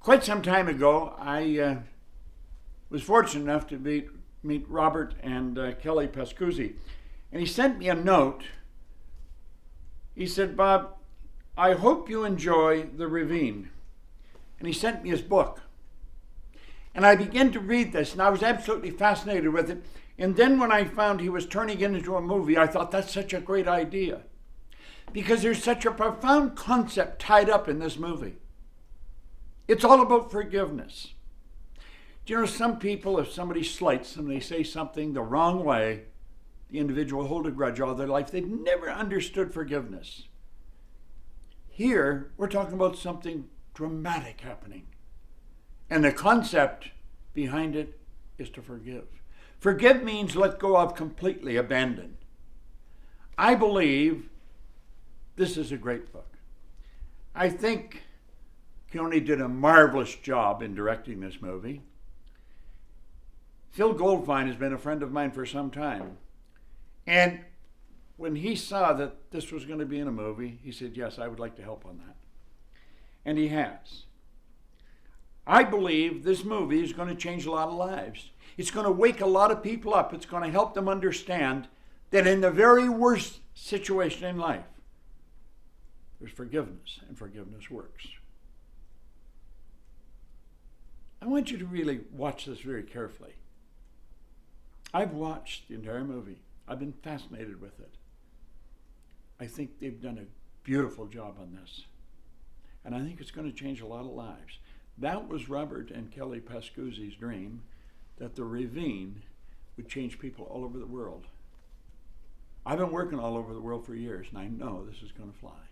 Quite some time ago, I was fortunate enough to meet Robert and Kelly Pascuzzi. And he sent me a note. He said, "Bob, I hope you enjoy the Ravine." And he sent me his book. And I began to read this, and I was absolutely fascinated with it. And then when I found he was turning it into a movie, I thought that's such a great idea. Because there's such a profound concept tied up in this movie. It's all about forgiveness. Do you know, some people, if somebody slights them, they say something the wrong way, the individual will hold a grudge all their life. They've never understood forgiveness. Here, we're talking about something dramatic happening. And the concept behind it is to forgive. Forgive means let go of, completely abandon. I believe this is a great book. I think Keone did a marvelous job in directing this movie. Phil Goldfine has been a friend of mine for some time. And when he saw that this was going to be in a movie, he said, yes, I would like to help on that. And he has. I believe this movie is going to change a lot of lives. It's going to wake a lot of people up. It's going to help them understand that in the very worst situation in life, there's forgiveness, and forgiveness works. I want you to really watch this very carefully. I've watched the entire movie. I've been fascinated with it. I think they've done a beautiful job on this. And I think it's going to change a lot of lives. That was Robert and Kelly Pascuzzi's dream, that the Ravine would change people all over the world. I've been working all over the world for years, and I know this is going to fly.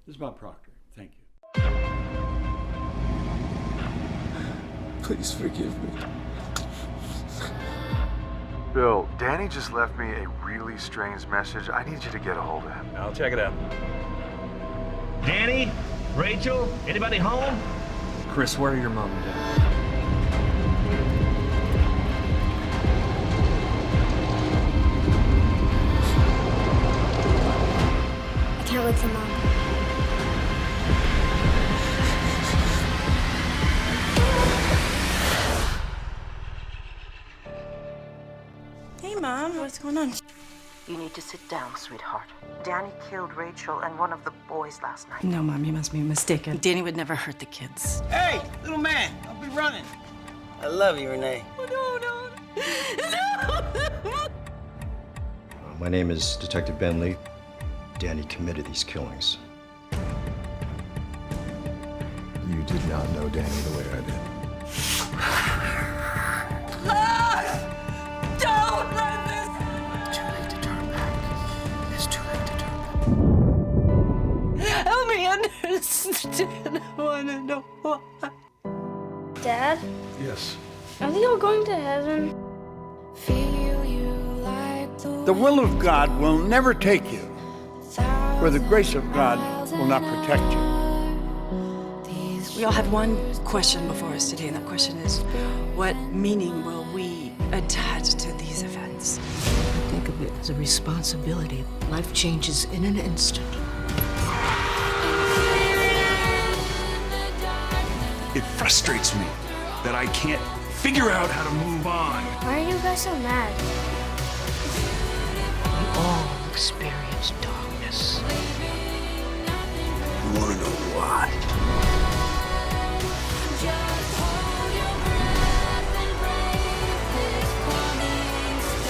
This is Bob Proctor. Thank you. Please forgive me. Bill, Danny just left me a really strange message. I need you to get a hold of him. I'll check it out. Danny? Rachel? Anybody home? Chris, where are your mom and dad? I can't wait for Mom. Hey, Mom, what's going on? You need to sit down, sweetheart. Danny killed Rachel and one of the boys last night. No, Mom, you must be mistaken. Danny would never hurt the kids. Hey, little man, I'll be running. I love you, Renee. Oh, no. My name is Detective Ben Lee. Danny committed these killings. You did not know Danny the way I did. Don't let this... Too late to turn back. It's too late to turn back. Help me understand. I want to know why. Dad, Yes. are they all going to heaven? The will of God will never take you where the grace of God will not protect you. We all have one question before us today, and that question is, what meaning will we attach to these events? Think of it as a responsibility. Life changes in an instant. It frustrates me that I can't figure out how to move on. Why are you guys so mad? We all experience darkness. You want to know why?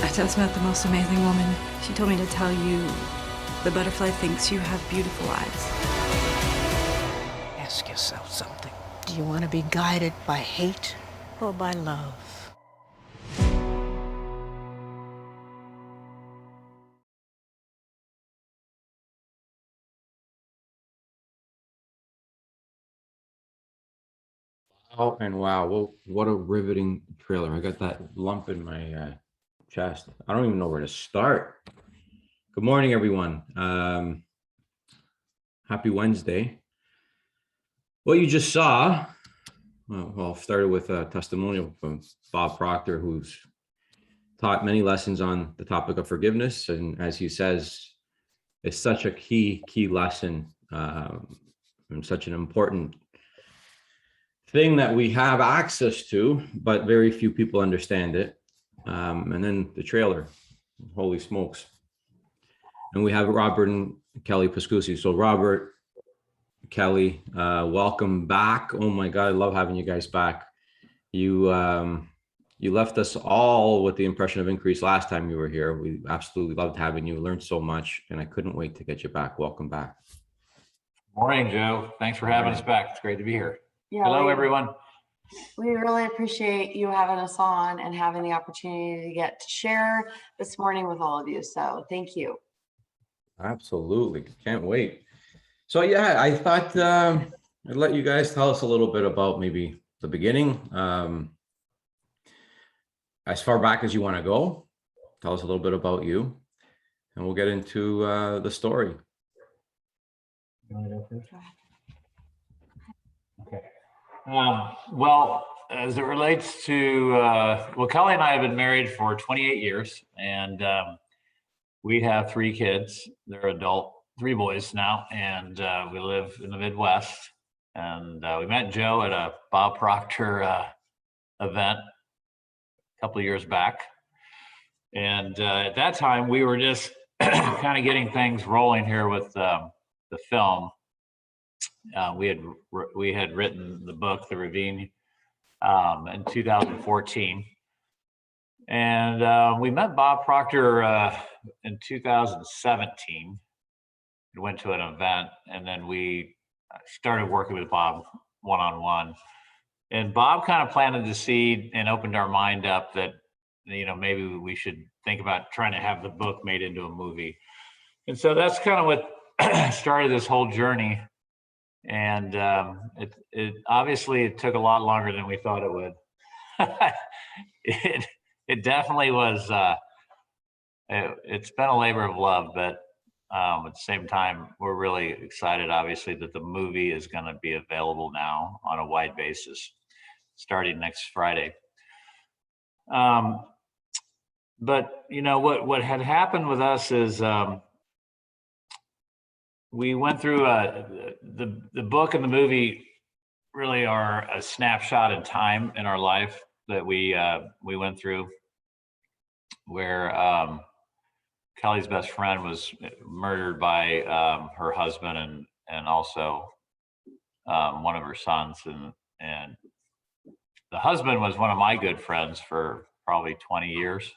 I just met the most amazing woman. She told me to tell you the butterfly thinks you have beautiful eyes. Ask yourself something. Do you want to be guided by hate or by love? Oh, and wow, well, what a riveting trailer. I got that lump in my chest. I don't even know where to start. Good morning, everyone. Happy Wednesday. What you just saw, well, started with a testimonial from Bob Proctor, who's taught many lessons on the topic of forgiveness. And as he says, it's such a key lesson and such an important thing that we have access to, but very few people understand it. And then the trailer, holy smokes. And we have Robert and Kelly Pascuzzi. So Robert, Kelly, welcome back. Oh my God, I love having you guys back. You left us all with the impression of increase last time you were here. We absolutely loved having you, learned so much, and I couldn't wait to get you back. Welcome back. Morning, Joe. Thanks for having us back. It's great to be here. Yeah, hello, everyone. We really appreciate you having us on and having the opportunity to get to share this morning with all of you. So thank you. Absolutely. Can't wait. So yeah, I thought I'd let you guys tell us a little bit about maybe the beginning. As far back as you want to go, tell us a little bit about you, and we'll get into the story. Okay. Well, as it relates to, well, Kelly and I have been married for 28 years, and we have 3 kids. They're adult, 3 boys now, and we live in the Midwest. And we met Joe at a Bob Proctor event a couple of years back. And at that time, we were just kind of getting things rolling here with the film. We had written the book, The Ravine, in 2014. And we met Bob Proctor in 2017. We went to an event, and then we started working with Bob one-on-one. And Bob kind of planted the seed and opened our mind up that, you know, maybe we should think about trying to have the book made into a movie. And so that's kind of what started this whole journey. And it obviously it took a lot longer than we thought it would. It definitely was. It's been a labor of love, but at the same time, we're really excited, obviously, that the movie is going to be available now on a wide basis, starting next Friday. But you know what had happened with us is we went through the book and the movie really are a snapshot in time in our life that we went through, where Kelly's best friend was murdered by her husband and also one of her sons, and the husband was one of my good friends for probably 20 years.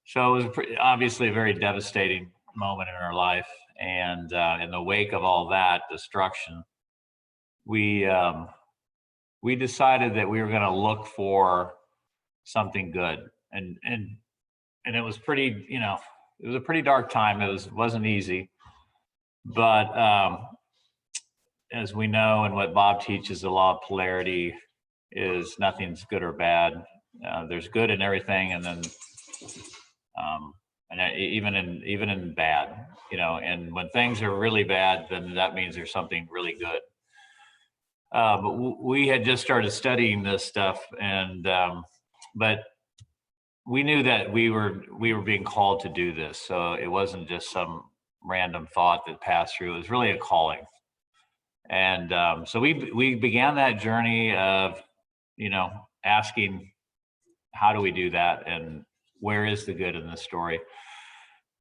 So it was obviously a very devastating moment in our life. And in the wake of all that destruction, we decided that we were going to look for something good. And it was pretty, you know, it was a pretty dark time. It wasn't easy. But as we know, and what Bob teaches, the law of polarity is nothing's good or bad. There's good in everything, and then even in bad, you know. And when things are really bad, then that means there's something really good. But we had just started studying this stuff, and but we knew that we were being called to do this. So it wasn't just some random thought that passed through. It was really a calling. And so we began that journey of, you know, asking, how do we do that, and where is the good in this story?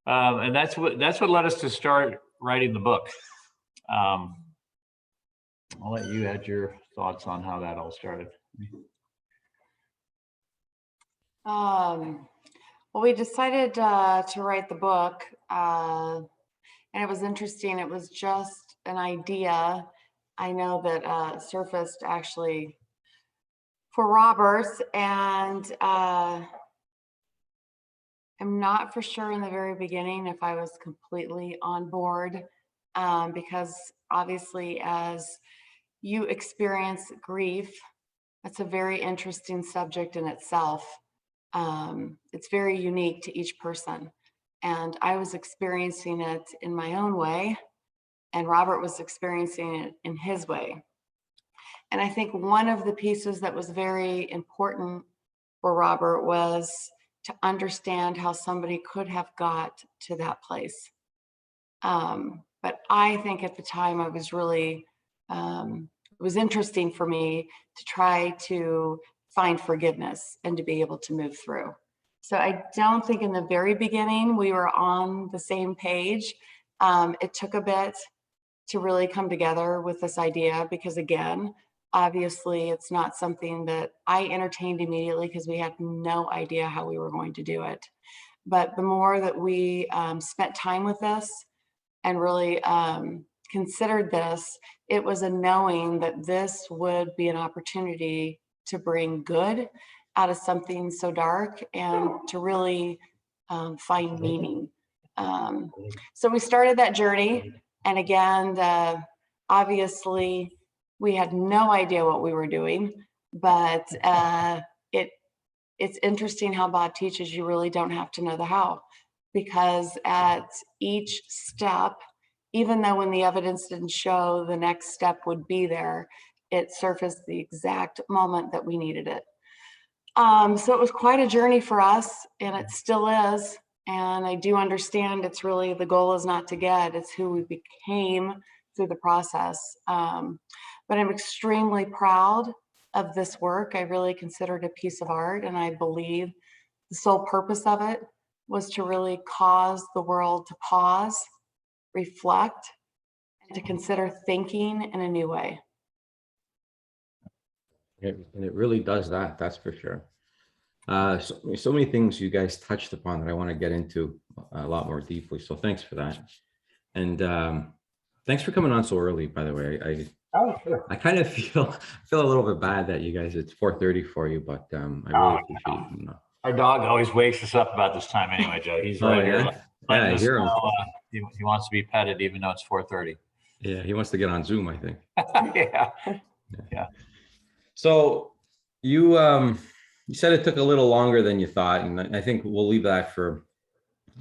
And that's what led us to start writing the book. I'll let you add your thoughts on how that all started. Well, we decided to write the book, and it was interesting. It was just an idea. I know that surfaced actually for Roberts, and I'm not for sure in the very beginning if I was completely on board, because obviously as you experience grief, that's a very interesting subject in itself. It's very unique to each person. And I was experiencing it in my own way, and Robert was experiencing it in his way. And I think one of the pieces that was very important for Robert was to understand how somebody could have got to that place. But I think at the time I was really was interesting for me to try to find forgiveness and to be able to move through. So I don't think in the very beginning we were on the same page. It took a bit to really come together with this idea because, again, obviously it's not something that I entertained immediately because we had no idea how we were going to do it. But the more that we spent time with this and really considered this, it was a knowing that this would be an opportunity to bring good out of something so dark and to really find meaning. So we started that journey. And again, obviously, we had no idea what we were doing, but it's interesting how Bob teaches you really don't have to know the how, because at each step, even though when the evidence didn't show the next step would be there, it surfaced the exact moment that we needed it. So it was quite a journey for us, and it still is. And I do understand it's really, the goal is not to get, it's who we became through the process. But I'm extremely proud of this work. I really consider it a piece of art, and I believe the sole purpose of it was to really cause the world to pause, reflect, and to consider thinking in a new way. And it really does that, that's for sure. So many things you guys touched upon that I want to get into a lot more deeply. So thanks for that. And thanks for coming on so early, by the way. I kind of feel a little bit bad that you guys, it's 4:30 for you, but I really appreciate you coming on. Our dog always wakes us up about this time anyway, Joe. He's right here. Yeah, I hear him. He wants to be petted even though it's 4:30. Yeah, he wants to get on Zoom, I think. Yeah. So you said it took a little longer than you thought, and I think we'll leave that for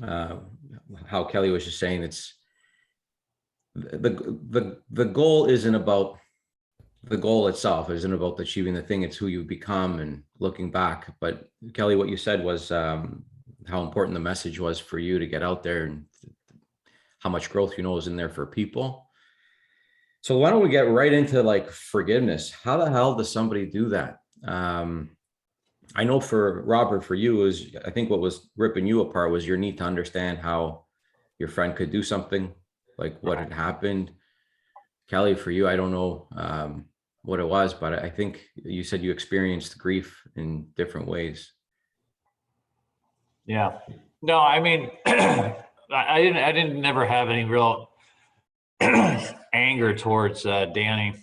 how Kelly was just saying. It's the goal isn't about the goal itself. It isn't about achieving the thing. It's who you become and looking back. But Kelly, what you said was how important the message was for you to get out there and how much growth you know is in there for people. So why don't we get right into like forgiveness? How the hell does somebody do that? I know for Robert, for you, is I think what was ripping you apart was your need to understand how your friend could do something, like what had happened. Kelly, for you, I don't know what it was, but I think you said you experienced grief in different ways. Yeah. No, I mean, I didn't never have any real anger towards Danny.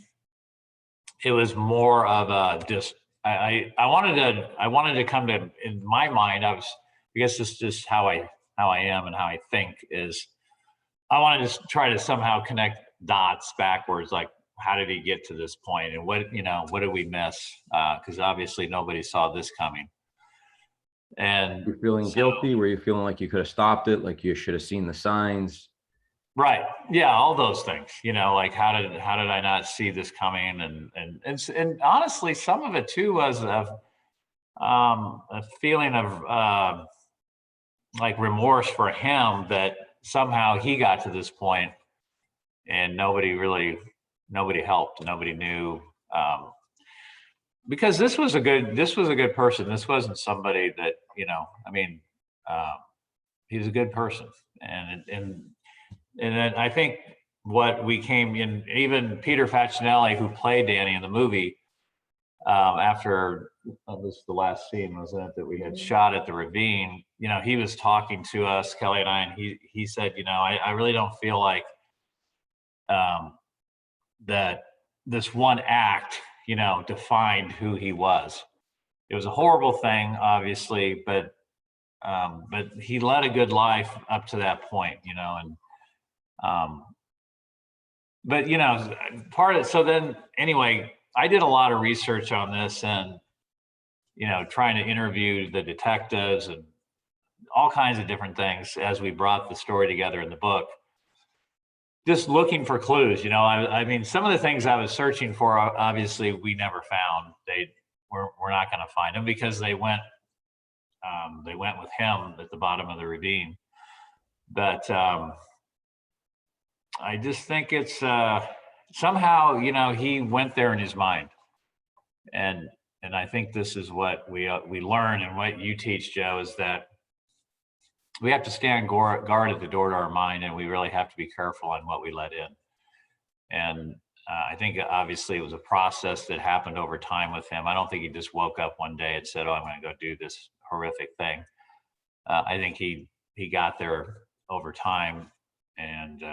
It was more of a just I wanted to come to, in my mind, I guess this is just how I am and how I think is I wanted to try to somehow connect dots backwards, like how did he get to this point and what did we miss? Because obviously nobody saw this coming. And you're feeling guilty? Were you feeling like you could have stopped it, like you should have seen the signs? Right. Yeah, all those things. Like how did I not see this coming? And honestly, some of it too was a feeling of like remorse for him that somehow he got to this point and nobody helped, nobody knew. Because this was a good person. This wasn't somebody that, he's a good person. And then I think what we came in, even Peter Facinelli, who played Danny in the movie, after this was the last scene, wasn't it, that we had shot at the Ravine, he was talking to us, Kelly and I, and he said, I really don't feel like that this one act, defined who he was. It was a horrible thing, obviously, but he led a good life up to that point, but part of it. So then anyway, I did a lot of research on this and, trying to interview the detectives and all kinds of different things as we brought the story together in the book. Just looking for clues, I mean, some of the things I was searching for, obviously we never found. We're not going to find them because they went with him at the bottom of the ravine. But I just think it's, somehow, you know, he went there in his mind. And I think this is what we learn, and what you teach, Joe, is that we have to stand guard at the door to our mind, and we really have to be careful on what we let in. And I think obviously it was a process that happened over time with him. I don't think he just woke up one day and said, "Oh, I'm going to go do this horrific thing." I think he got there over time, and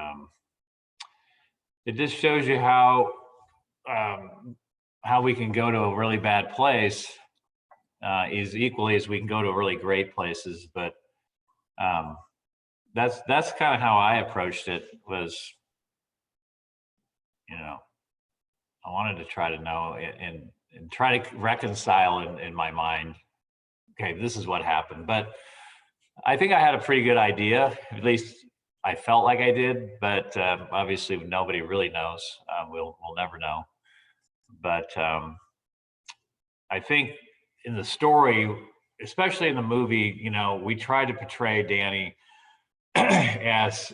it just shows you how we can go to a really bad place is equally as we can go to really great places. But that's kind of how I approached it. Was, you know, I wanted to try to know and try to reconcile in my mind, okay, this is what happened. But I think I had a pretty good idea, at least I felt like I did, but obviously nobody really knows. We'll never know. But I think in the story, especially in the movie, you know, we tried to portray Danny as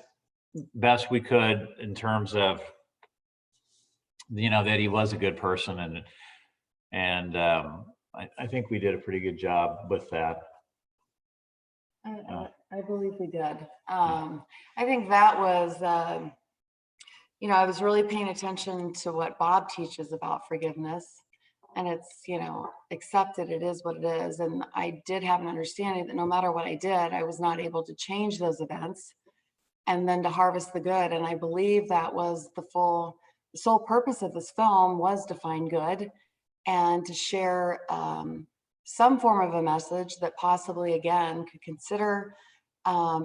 best we could in terms of, you know, that he was a good person, and I think we did a pretty good job with that. I believe we did. I think that was, you know, I was really paying attention to what Bob teaches about forgiveness, and it's, you know, accept it, it is what it is. And I did have an understanding that no matter what I did, I was not able to change those events, and then to harvest the good. And I believe that was the sole purpose of this film, was to find good and to share some form of a message that possibly, again, could consider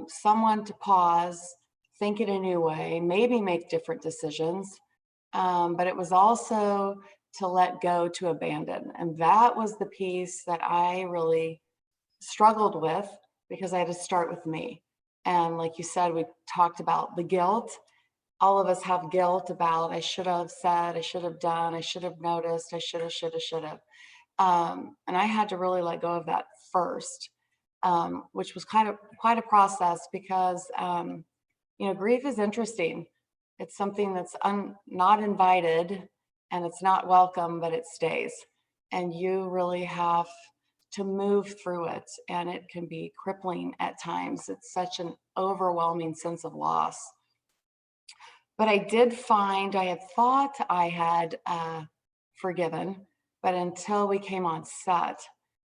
someone to pause, think in a new way, maybe make different decisions. But it was also to let go, to abandon. And that was the piece that I really struggled with, because I had to start with me. And like you said, we talked about the guilt. All of us have guilt about, I should have said, I should have done, I should have noticed, I should have. And I had to really let go of that first, which was quite a process, because, you know, grief is interesting. It's something that's not invited, and it's not welcome, but it stays. And you really have to move through it, and it can be crippling at times. It's such an overwhelming sense of loss. But I did find, I had thought I had forgiven, but until we came on set,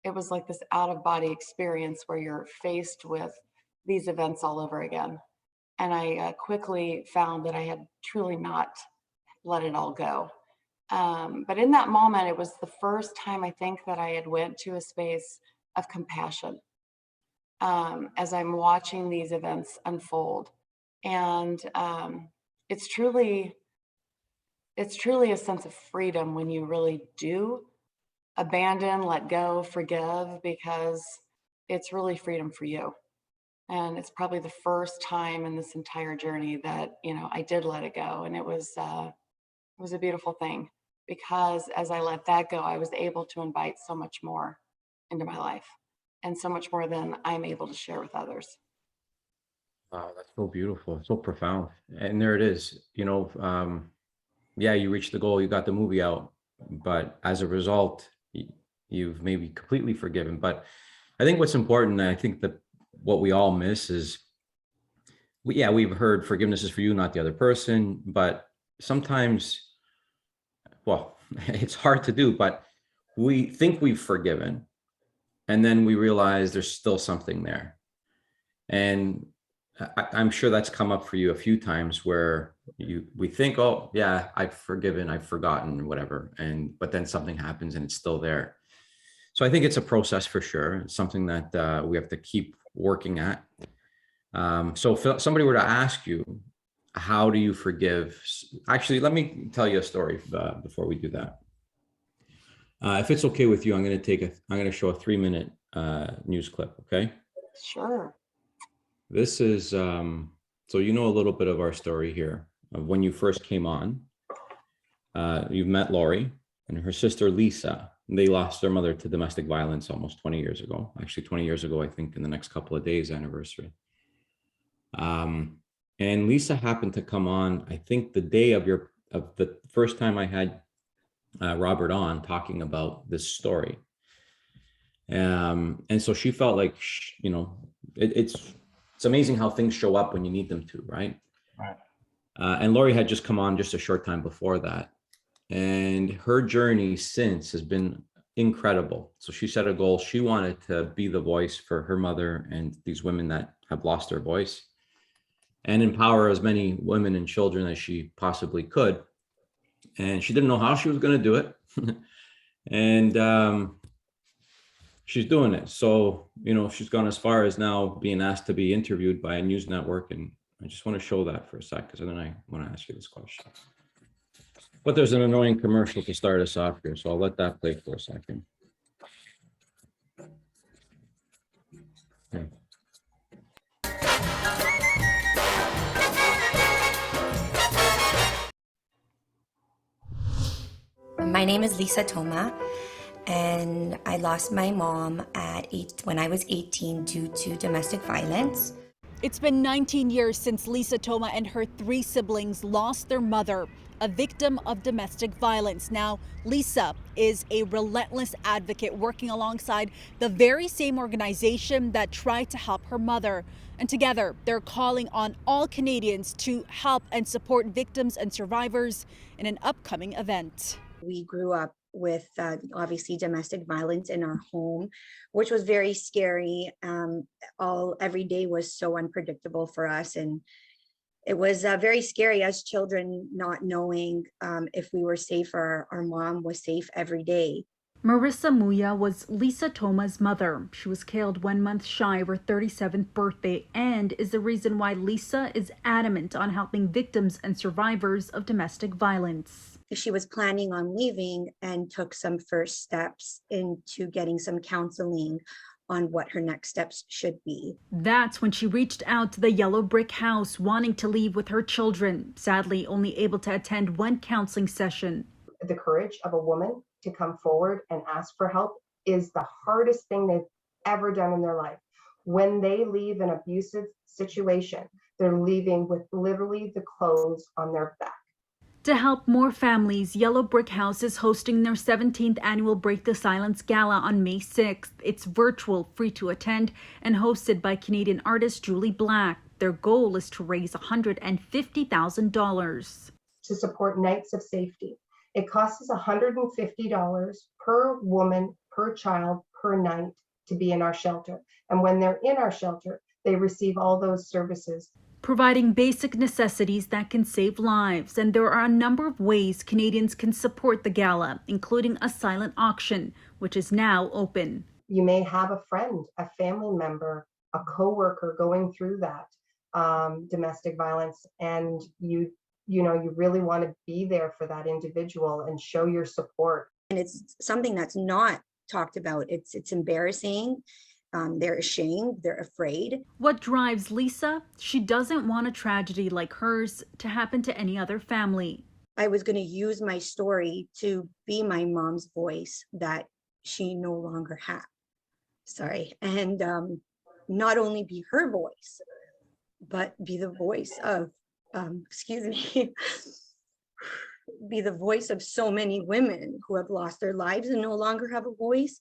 it was like this out-of-body experience where you're faced with these events all over again. And I quickly found that I had truly not let it all go. But in that moment, it was the first time, I think, that I had went to a space of compassion as I'm watching these events unfold. And it's truly a sense of freedom when you really do abandon, let go, forgive, because it's really freedom for you. And it's probably the first time in this entire journey that, you know, I did let it go. And it was a beautiful thing, because as I let that go, I was able to invite so much more into my life, and so much more than I'm able to share with others. Wow, that's so beautiful, so profound. And there it is, you know, yeah, you reached the goal, you got the movie out, but as a result, you've maybe completely forgiven. But I think what's important, and I think that what we all miss is, we've heard forgiveness is for you, not the other person, but sometimes, well, it's hard to do, but we think we've forgiven, and then we realize there's still something there. And I'm sure that's come up for you a few times, where we think, oh yeah, I've forgiven, I've forgotten, whatever, but then something happens and it's still there. So I think it's a process for sure. It's something that we have to keep working at. So if somebody were to ask you, how do you forgive? Actually, let me tell you a story before we do that. If it's okay with you, I'm going to show a 3-minute news clip. Okay. Sure. This is, so you know a little bit of our story here. When you first came on, you've met Lori and her sister Lisa. They lost their mother to domestic violence almost 20 years ago. Actually, 20 years ago, I think, in the next couple of days, anniversary. And Lisa happened to come on, I think, the day of of the first time I had Robert on talking about this story. And so she felt like, it's amazing how things show up when you need them to, right? Right. And Lori had just come on just a short time before that. And her journey since has been incredible. So she set a goal. She wanted to be the voice for her mother and these women that have lost their voice, and empower as many women and children as she possibly could. And she didn't know how she was going to do it. And she's doing it. So, she's gone as far as now being asked to be interviewed by a news network. And I just want to show that for a sec, because then I want to ask you this question. But there's an annoying commercial to start us off here, so I'll let that play for a second. Okay. My name is Lisa Toma, and I lost my mom when I was 18 due to domestic violence. It's been 19 years since Lisa Toma and her 3 siblings lost their mother, a victim of domestic violence. Now, Lisa is a relentless advocate working alongside the very same organization that tried to help her mother. And together, they're calling on all Canadians to help and support victims and survivors in an upcoming event. We grew up with obviously domestic violence in our home, which was very scary. Every day was so unpredictable for us, and it was very scary as children, not knowing if we were safe or our mom was safe every day. Marissa Muya was Lisa Toma's mother. She was killed 1 month shy of her 37th birthday, and is the reason why Lisa is adamant on helping victims and survivors of domestic violence. She was planning on leaving and took some first steps into getting some counseling on what her next steps should be. That's when she reached out to the yellow brick house, wanting to leave with her children, sadly only able to attend 1 counseling session. The courage of a woman to come forward and ask for help is the hardest thing they've ever done in their life. When they leave an abusive situation, they're leaving with literally the clothes on their back. To help more families, Yellow Brick House is hosting their 17th annual Break the Silence Gala on May 6th. It's virtual, free to attend, and hosted by Canadian artist Julie Black. Their goal is to raise $150,000. To support Nights of Safety. It costs us $150 per woman, per child, per night to be in our shelter. And when they're in our shelter, they receive all those services. Providing basic necessities that can save lives. And there are a number of ways Canadians can support the gala, including a silent auction, which is now open. You may have a friend, a family member, a coworker going through that domestic violence, and you really want to be there for that individual and show your support. And it's something that's not talked about. It's embarrassing. They're ashamed, they're afraid. What drives Lisa? She doesn't want a tragedy like hers to happen to any other family. I was going to use my story to be my mom's voice that she no longer had. And not only be her voice, but be the voice of, be the voice of so many women who have lost their lives and no longer have a voice,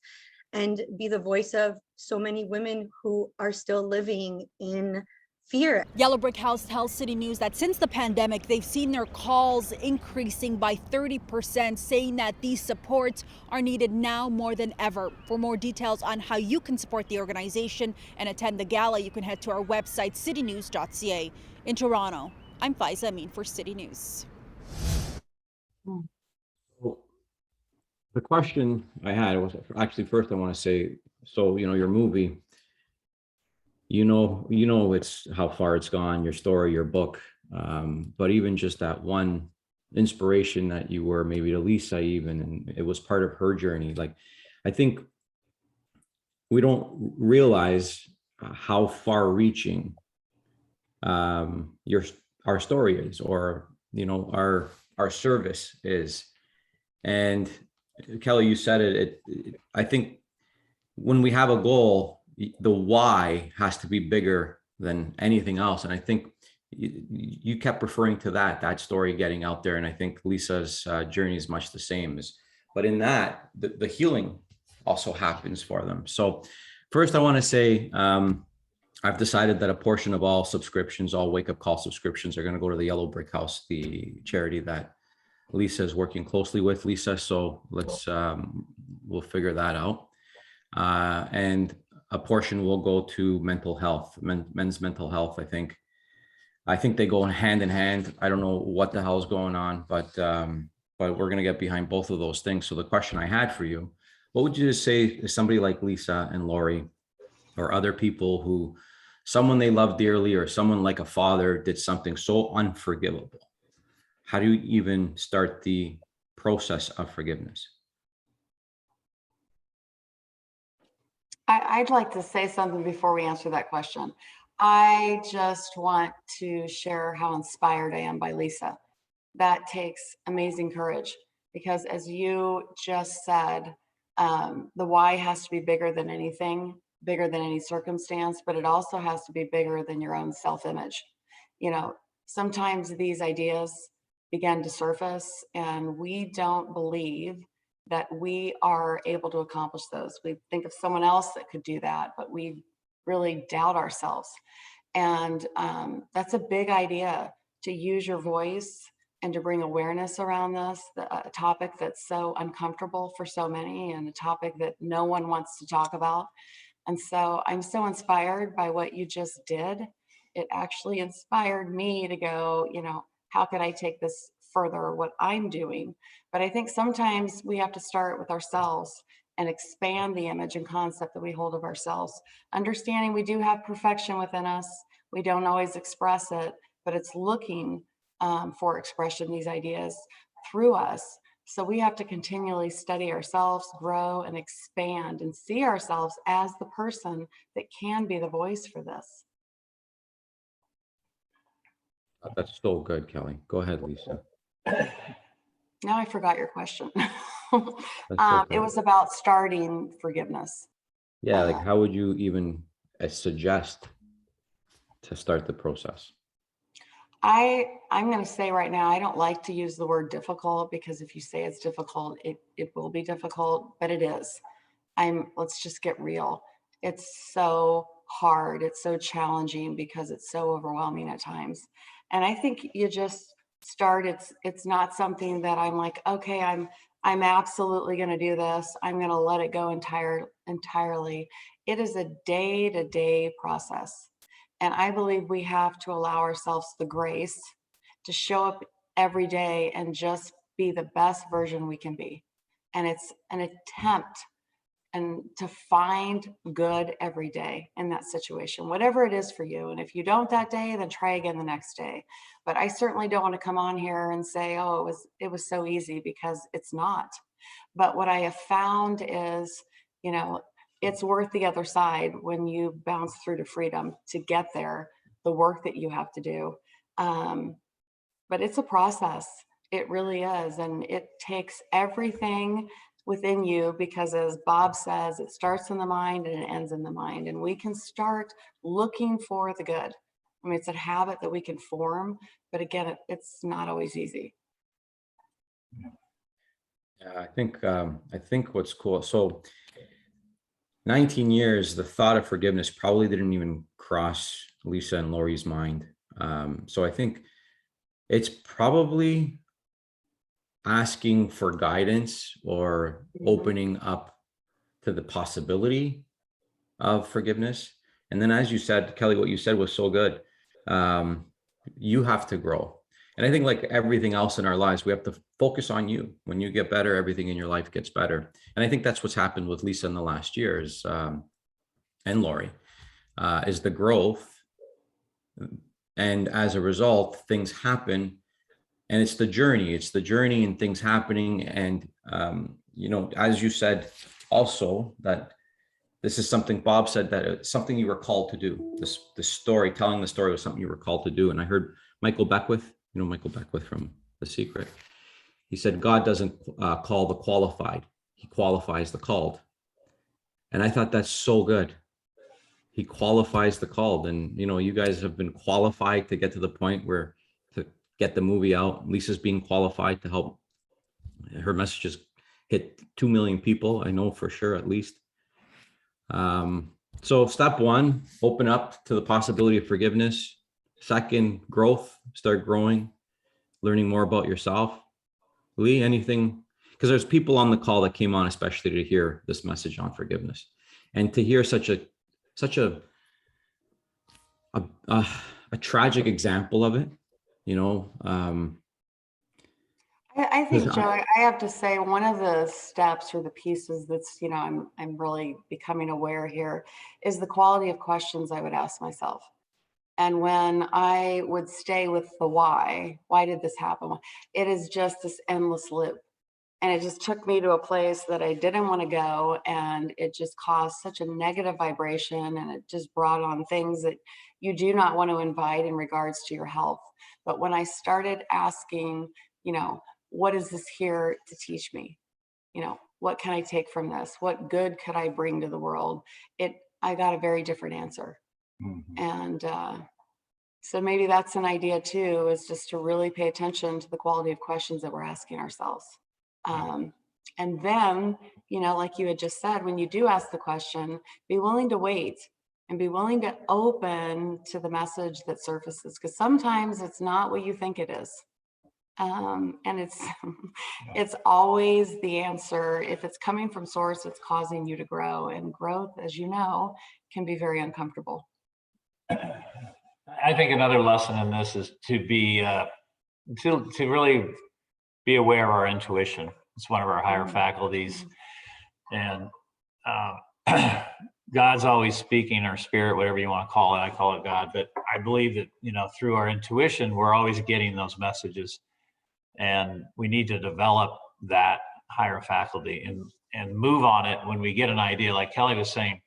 and be the voice of so many women who are still living in fear. Yellow Brick House tells City News that since the pandemic, they've seen their calls increasing by 30%, saying that these supports are needed now more than ever. For more details on how you can support the organization and attend the gala, you can head to our website, citynews.ca. In Toronto, I'm Faiza Amin for City News. The question I had was, actually, first I want to say, so, your movie, it's how far it's gone, your story, your book, but even just that one inspiration that you were maybe to Lisa even, and it was part of her journey. Like, I think we don't realize how far reaching our story is, or, our service is. And Kelly, you said it, I think when we have a goal, the why has to be bigger than anything else. And I think, you kept referring to that story getting out there. And I think Lisa's journey is much the same. But in that, the healing also happens for them. So first I want to say, I've decided that a portion of all subscriptions, all wake up call subscriptions, are going to go to the Yellow Brick House, the charity that Lisa is working closely with. Lisa, so let's we'll figure that out. And a portion will go to mental health, men's mental health. I think they go hand in hand. I don't know what the hell is going on, but we're going to get behind both of those things. So the question I had for you, what would you just say to somebody like Lisa and Lori, or other people who someone they love dearly, or someone like a father did something so unforgivable? How do you even start the process of forgiveness? I'd like to say something before we answer that question. I just want to share how inspired I am by Lisa. That takes amazing courage, because as you just said, the why has to be bigger than anything, bigger than any circumstance, but it also has to be bigger than your own self-image. You know, sometimes these ideas begin to surface and we don't believe that we are able to accomplish those. We think of someone else that could do that, but we really doubt ourselves. And that's a big idea, to use your voice and to bring awareness around this, a topic that's so uncomfortable for so many, and a topic that no one wants to talk about. And so I'm so inspired by what you just did. It actually inspired me to go, you know, how could I take this further, what I'm doing? But I think sometimes we have to start with ourselves and expand the image and concept that we hold of ourselves. Understanding we do have perfection within us. We don't always express it, but it's looking for expression, these ideas through us. So we have to continually study ourselves, grow and expand, and see ourselves as the person that can be the voice for this. That's so good, Kelly. Go ahead, Lisa. Now I forgot your question. Okay. It was about starting forgiveness. Yeah, like how would you even suggest to start the process? I'm going to say right now, I don't like to use the word difficult, because if you say it's difficult, it will be difficult, but it is. Let's just get real. It's so hard. It's so challenging because it's so overwhelming at times. And I think you just start. It's not something that I'm like, okay, I'm absolutely going to do this. I'm going to let it go entirely. It is a day-to-day process. And I believe we have to allow ourselves the grace to show up every day and just be the best version we can be. And it's an attempt and to find good every day in that situation, whatever it is for you. And if you don't that day, then try again the next day. But I certainly don't want to come on here and say, oh, it was so easy, because it's not. But what I have found is, you know, it's worth the other side when you bounce through to freedom to get there, the work that you have to do. But it's a process. It really is. And it takes everything within you, because as Bob says, it starts in the mind and it ends in the mind. And we can start looking for the good. I mean, it's a habit that we can form, but again, it's not always easy. Yeah, I think what's cool. So 19 years, the thought of forgiveness probably didn't even cross Lisa and Lori's mind. So I think it's probably asking for guidance or opening up to the possibility of forgiveness. And then, as you said, Kelly, what you said was so good. You have to grow. And I think, like everything else in our lives, we have to focus on you. When you get better, everything in your life gets better. And I think that's what's happened with Lisa in the last years, and Lori, is the growth. And as a result, things happen. And it's the journey and things happening. And, you know, as you said also, that this is something Bob said, that it's something you were called to do. This story, telling the story was something you were called to do. And I heard Michael Beckwith, you know, Michael Beckwith from The Secret. He said, God doesn't call the qualified. He qualifies the called. And I thought that's so good. he qualifies the called. And, you know, you guys have been qualified to get to the point where to get the movie out. Lisa's being qualified to help. Her messages hit 2 million people, I know for sure, at least. So step one, open up to the possibility of forgiveness. Second, growth, start growing, learning more about yourself. Lee, anything? Because there's people on the call that came on especially to hear this message on forgiveness, and to hear such a tragic example of it, you know. I think, Joe, I have to say one of the steps or the pieces that's, you know, I'm really becoming aware here is the quality of questions I would ask myself. And when I would stay with the why did this happen? It is just this endless loop. And it just took me to a place that I didn't want to go. And it just caused such a negative vibration. And it just brought on things that you do not want to invite in regards to your health. But when I started asking, you know, what is this here to teach me? You know, what can I take from this? What good could I bring to the world? I got a very different answer. Mm-hmm. And so maybe that's an idea too, is just to really pay attention to the quality of questions that we're asking ourselves. And then, you know, like you had just said, when you do ask the question, be willing to wait and be willing to open to the message that surfaces, because sometimes it's not what you think it is. And it's always the answer. If it's coming from source, it's causing you to grow, and growth, as you know, can be very uncomfortable. I think another lesson in this is to be to really be aware of our intuition. It's one of our higher faculties, and God's always speaking, or spirit, whatever you want to call it. I call it God, but I believe that, you know, through our intuition, we're always getting those messages, and we need to develop that higher faculty and move on it when we get an idea. Like Kelly was saying,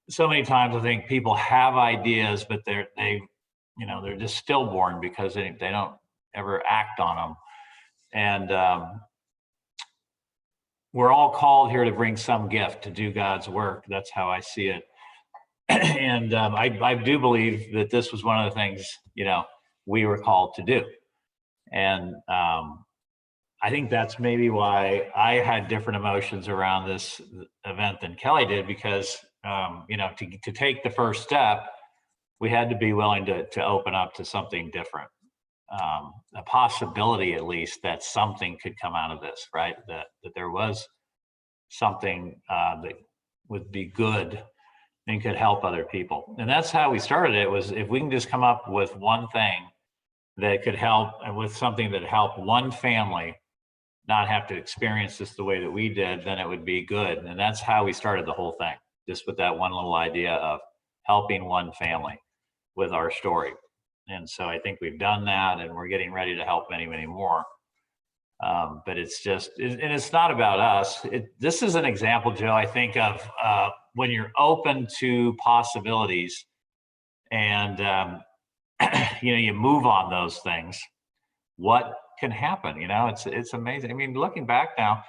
so many times I think people have ideas, but they're just stillborn because they don't ever act on them. And we're all called here to bring some gift, to do God's work. That's how I see it. And I do believe that this was one of the things, you know, we were called to do. And I think that's maybe why I had different emotions around this event than Kelly did, because, you know, to take the first step, we had to be willing to open up to something different. A possibility, at least, that something could come out of this, right? That there was something that would be good and could help other people. And that's how we started it, was if we can just come up with one thing that could help, and with something that helped one family not have to experience this the way that we did, then it would be good. And that's how we started the whole thing, just with that one little idea of helping one family with our story. And so I think we've done that, and we're getting ready to help many, many more. But it's just, and it's not about us. This is an example, Joe, I think, of when you're open to possibilities and, you know, you move on those things, what can happen? You know, it's amazing. I mean, looking back now,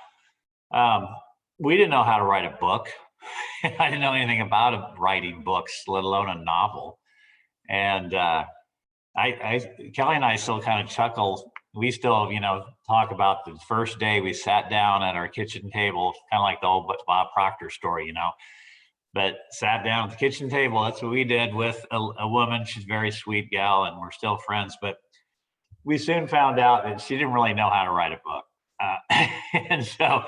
we didn't know how to write a book. I didn't know anything about writing books, let alone a novel. And Kelly and I still kind of chuckle. We still, you know, talk about the first day we sat down at our kitchen table, kind of like the old Bob Proctor story, you know, but sat down at the kitchen table. That's what we did with a woman. She's a very sweet gal, and we're still friends, but we soon found out that she didn't really know how to write a book. And so,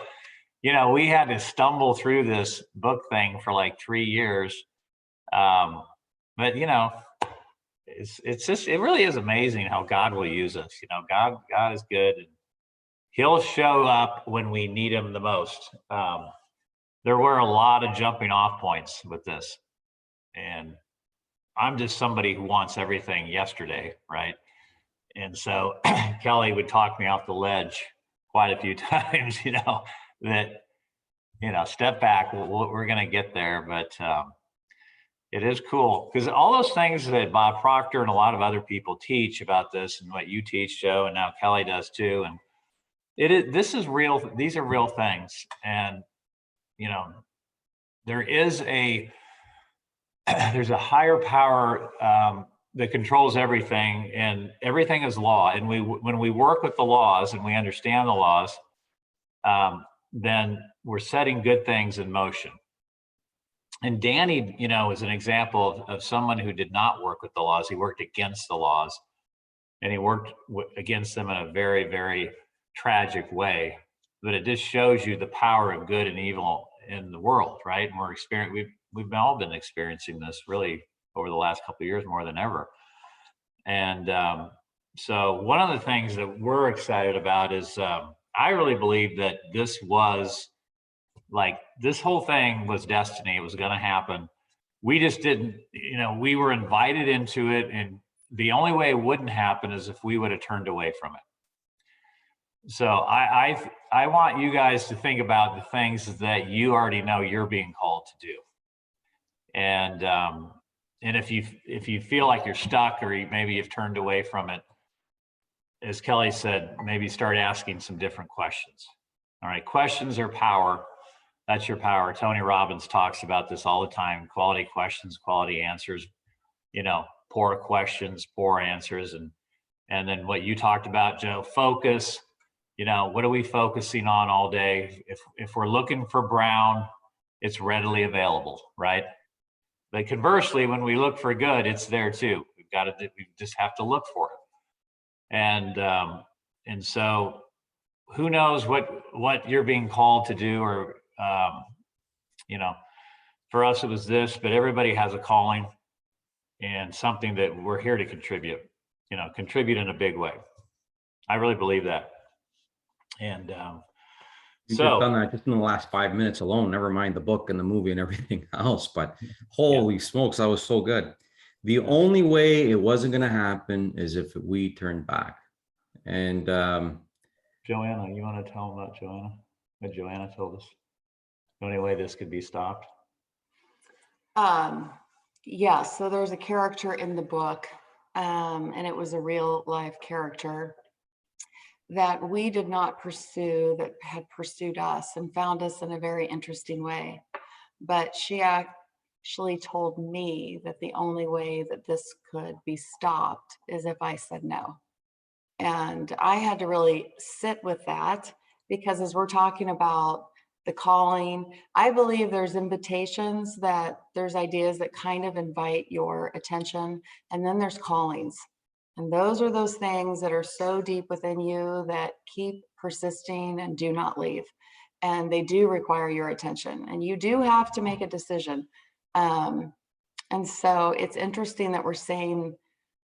you know, we had to stumble through this book thing for like 3 years. But, you know, it's just, it really is amazing how God will use us. You know, God is good, and he'll show up when we need him the most. There were a lot of jumping off points with this, and I'm just somebody who wants everything yesterday, right? And so Kelly would talk me off the ledge quite a few times, you know, that, you know, step back, we're going to get there. But it is cool, because all those things that Bob Proctor and a lot of other people teach about this, and what you teach, Joe, and now Kelly does too. And this is real. These are real things. And, you know, there is a there's a higher power that controls everything, and everything is law. And when we work with the laws and we understand the laws, then we're setting good things in motion. And Danny, you know, is an example of someone who did not work with the laws. He worked against the laws, and he worked against them in a very, very tragic way. But it just shows you the power of good and evil in the world, right? And we've all been experiencing this really over the last couple of years more than ever. And so one of the things that we're excited about is I really believe that this was like, this whole thing was destiny. It was going to happen. We just didn't, you know, we were invited into it, and the only way it wouldn't happen is if we would have turned away from it. So I want you guys to think about the things that you already know you're being called to do. And if you feel like you're stuck, or maybe you've turned away from it, as Kelly said, maybe start asking some different questions. All right, questions are power. That's your power. Tony Robbins talks about this all the time: quality questions, quality answers. You know, poor questions, poor answers, and then what you talked about, Joe, focus. You know, what are we focusing on all day? If we're looking for brown, it's readily available, right? But conversely, when we look for good, it's there too. We just have to look for it. And so who knows what you're being called to do, or you know, for us it was this, but everybody has a calling and something that we're here to contribute, you know, contribute in a big way. I really believe that. And You've so just done that just in the last 5 minutes alone, never mind the book and the movie and everything else. But holy smokes, that was so good. The only way it wasn't going to happen is if we turned back. And Joanna, you want to tell them about Joanna? What Joanna told us? The only way this could be stopped? Yeah, so there's a character in the book, and it was a real life character that we did not pursue, that had pursued us and found us in a very interesting way. But she actually told me that the only way that this could be stopped is if I said no. And I had to really sit with that, because as we're talking about the calling, I believe there's invitations, that there's ideas that kind of invite your attention, and then there's callings. And those are those things that are so deep within you that keep persisting and do not leave. And they do require your attention, and you do have to make a decision. And so it's interesting that we're saying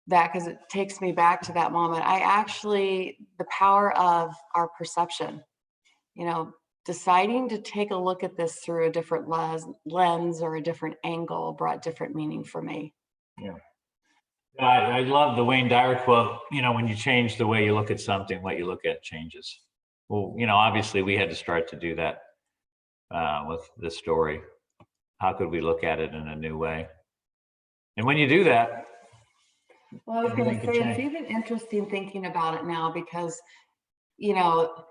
that, because it takes me back to that moment. The power of our perception, you know, deciding to take a look at this through a different lens or a different angle brought different meaning for me. Yeah. I love the Wayne Dyer quote, you know, when you change the way you look at something, what you look at changes. Well, you know, obviously we had to start to do that with this story. How could we look at it in a new way? And when you do that, well, I was going to say, it's even interesting thinking about it now, because, you know,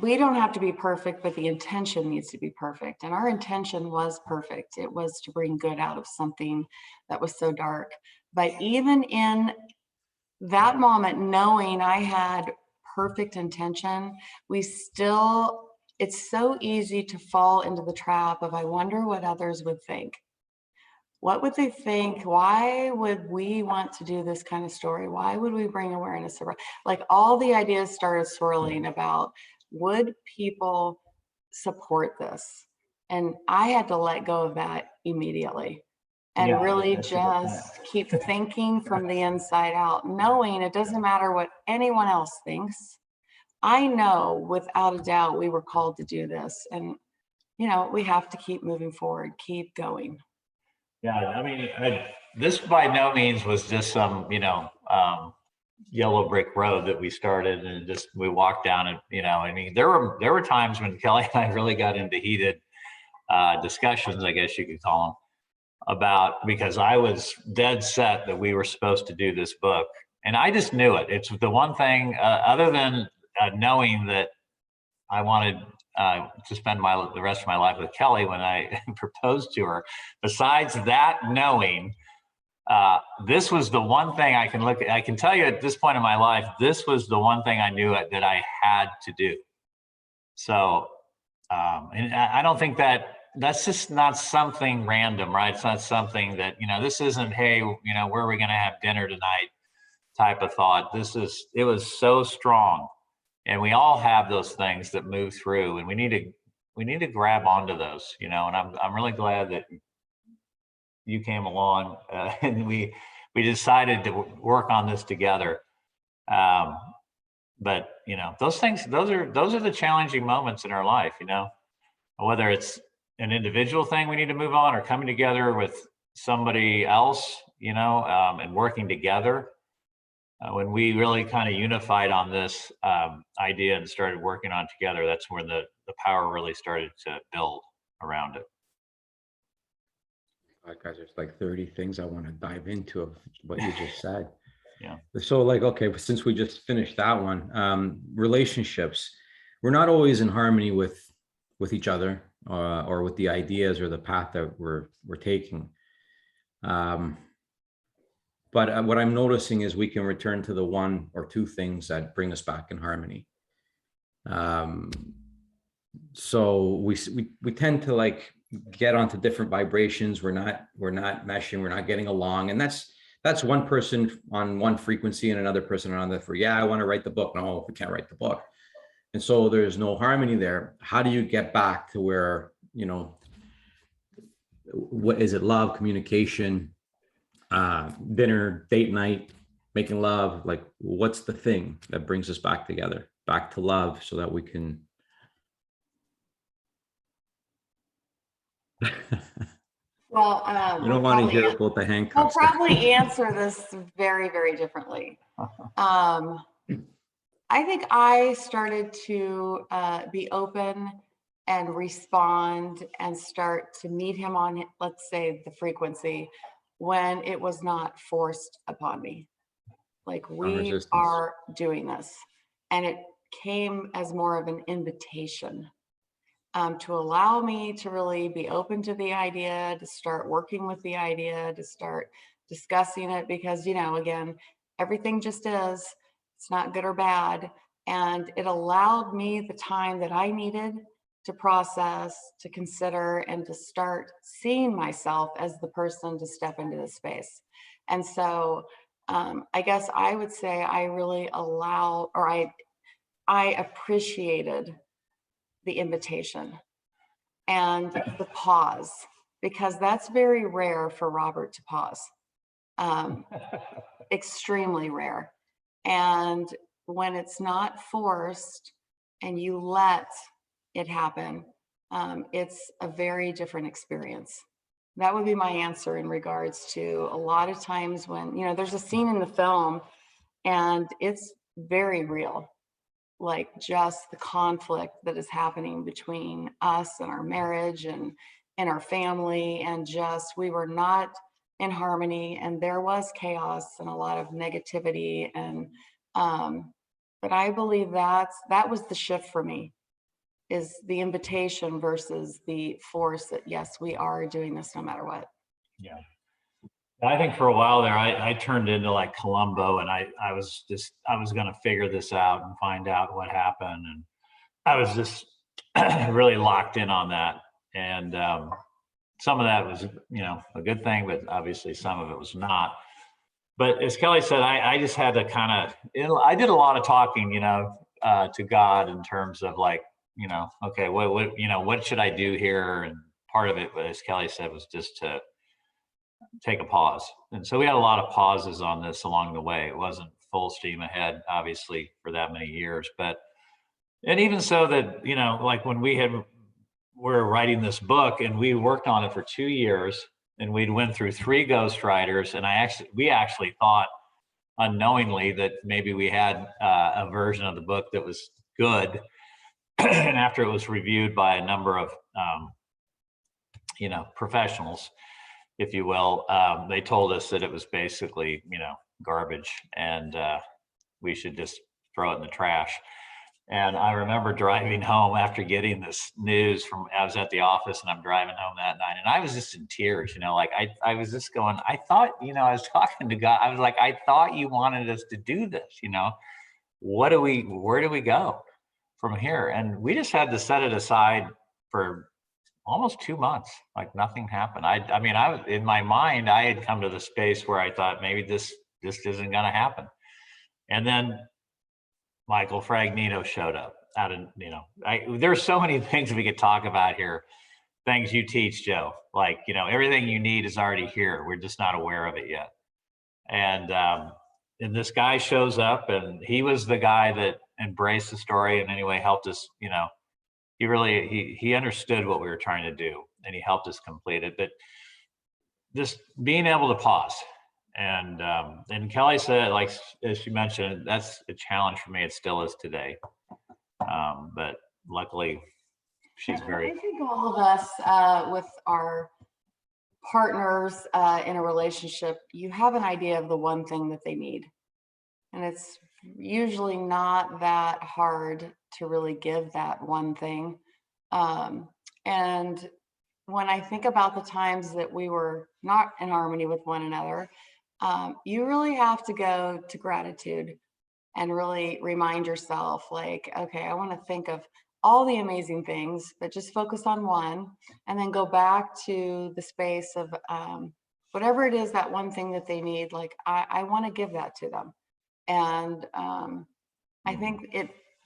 we don't have to be perfect, but the intention needs to be perfect. And our intention was perfect. It was to bring good out of something that was so dark. But even in that moment, knowing I had perfect intention, it's so easy to fall into the trap of, I wonder what others would think. What would they think? Why would we want to do this kind of story? Why would we bring awareness around? Like, all the ideas started swirling about, would people support this? And I had to let go of that immediately. And really just keep thinking from the inside out, knowing it doesn't matter what anyone else thinks. I know without a doubt we were called to do this. And, you know, we have to keep moving forward, keep going. Yeah, I mean, this by no means was just some, you know, yellow brick road that we started and just we walked down it. You know, I mean, there were times when Kelly and I really got into heated discussions, I guess you could call them, because I was dead set that we were supposed to do this book, and I just knew it. It's the one thing, other than knowing that I wanted to spend the rest of my life with Kelly when I proposed to her. Besides that, knowing this was the one thing I can tell you at this point in my life, this was the one thing I knew that I had to do. So, and I don't think that's just not something random, right? It's not something that, this isn't, hey, where are we going to have dinner tonight type of thought. It was so strong. And we all have those things that move through, and we need to grab onto those, and I'm really glad that you came along and we decided to work on this together. But those things, those are the challenging moments in our life, whether it's an individual thing we need to move on or coming together with somebody else, and working together. When we really kind of unified on this idea and started working on it together, that's when the power really started to build around it. Guys, there's like 30 things I want to dive into of what you just said. Yeah. So okay, since we just finished that one, relationships, we're not always in harmony with each other or with the ideas or the path that we're taking. But what I'm noticing is we can return to the one or two things that bring us back in harmony. So we tend to like get onto different vibrations. We're not meshing. We're not getting along, and that's one person on one frequency and another person on the for. Yeah, I want to write the book. No, we can't write the book, and so there's no harmony there. How do you get back to where what is it? Love, communication. Dinner, date night, making love, like what's the thing that brings us back together, back to love, so that we can Well, you don't want to hear about the handcuffs. We'll probably answer this very, very differently. I think I started to be open and respond and start to meet him on, let's say, the frequency when it was not forced upon me. Like, we are doing this. And it came as more of an invitation to allow me to really be open to the idea, to start working with the idea, to start discussing it, because, again, everything just is. It's not good or bad. And it allowed me the time that I needed to process, to consider, and to start seeing myself as the person to step into the space. And so I guess I would say I really I appreciated the invitation and the pause, because that's very rare for Robert to pause. Extremely rare. And when it's not forced and you let it happen, it's a very different experience. That would be my answer in regards to a lot of times when, there's a scene in the film and it's very real, like just the conflict that is happening between us and our marriage and our family, and just, we were not in harmony, and there was chaos and a lot of negativity. And, but I believe that was the shift for me, is the invitation versus the force that, yes, we are doing this no matter what. Yeah. I think for a while there, I turned into like Columbo, and I was going to figure this out and find out what happened. And I was just really locked in on that. And some of that was, a good thing, but obviously some of it was not. But as Kelly said, I just had to I did a lot of talking, to God in terms of like, okay, what should I do here? And part of it, as Kelly said, was just to take a pause. And so we had a lot of pauses on this along the way. It wasn't full steam ahead, obviously, for that many years. And even so that, like when we're writing this book, and we worked on it for 2 years, and we'd went through 3 ghostwriters, and we actually thought unknowingly that maybe we had a version of the book that was good. And after it was reviewed by a number of, professionals, if you will, they told us that it was basically, garbage, and we should just throw it in the trash. And I remember driving home after getting this news from, I was at the office and I'm driving home that night and I was just in tears, like I was just going, I thought, I was talking to God. I was like, I thought you wanted us to do this, where do we go from here? And we just had to set it aside for almost 2 months. Like nothing happened. I mean, I was in my mind, I had come to the space where I thought maybe this isn't going to happen. And then Michael Fragnino showed up out of, there's so many things we could talk about here. Things you teach, Joe, like, everything you need is already here. We're just not aware of it yet. And this guy shows up and he was the guy that embraced the story and anyway, helped us, he really, he understood what we were trying to do and he helped us complete it. But just being able to pause. And Kelly said, like, as she mentioned, that's a challenge for me. It still is today. But luckily, she's very. I think all of us with our partners in a relationship, you have an idea of the one thing that they need. And it's usually not that hard to really give that one thing. And when I think about the times that we were not in harmony with one another, you really have to go to gratitude and really remind yourself, like, okay, I want to think of all the amazing things, but just focus on one and then go back to the space of whatever it is, that one thing that they need. Like, I want to give that to them. And I think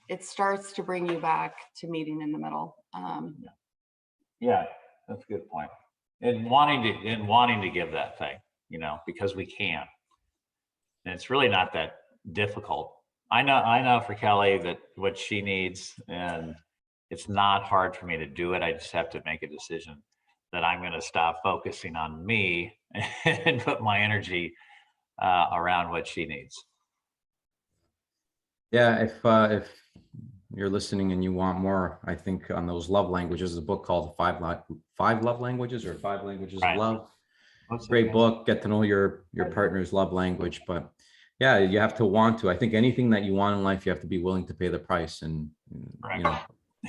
it starts to bring you back to meeting in the middle. Yeah, that's a good point. And wanting to give that thing, because we can. And it's really not that difficult. I know for Kelly that what she needs, and it's not hard for me to do it. I just have to make a decision that I'm going to stop focusing on me and put my energy around what she needs. Yeah, if you're listening and you want more, I think on those love languages, there's a book called Five Love Languages or Five Languages of Love. Great book. Get to know your partner's love language. But yeah, you have to want to. I think anything that you want in life, you have to be willing to pay the price. And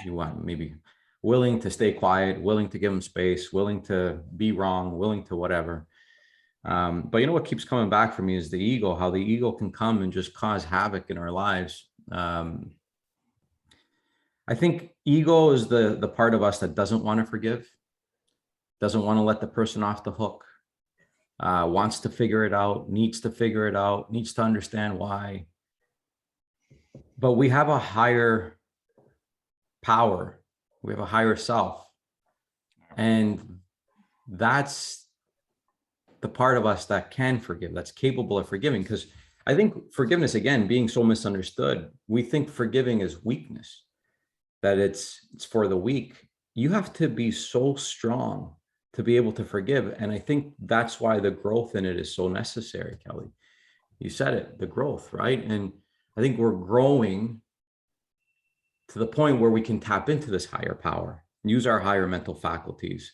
you want maybe willing to stay quiet, willing to give them space, willing to be wrong, willing to whatever. But what keeps coming back for me is the ego, how the ego can come and just cause havoc in our lives. I think ego is the part of us that doesn't want to forgive, doesn't want to let the person off the hook, wants to figure it out, needs to figure it out, needs to understand why. But we have a higher power. We have a higher self. And that's the part of us that can forgive, that's capable of forgiving. Because I think forgiveness, again, being so misunderstood, we think forgiving is weakness, that it's for the weak. You have to be so strong to be able to forgive. And I think that's why the growth in it is so necessary, Kelly. You said it, the growth, right? And I think we're growing to the point where we can tap into this higher power, use our higher mental faculties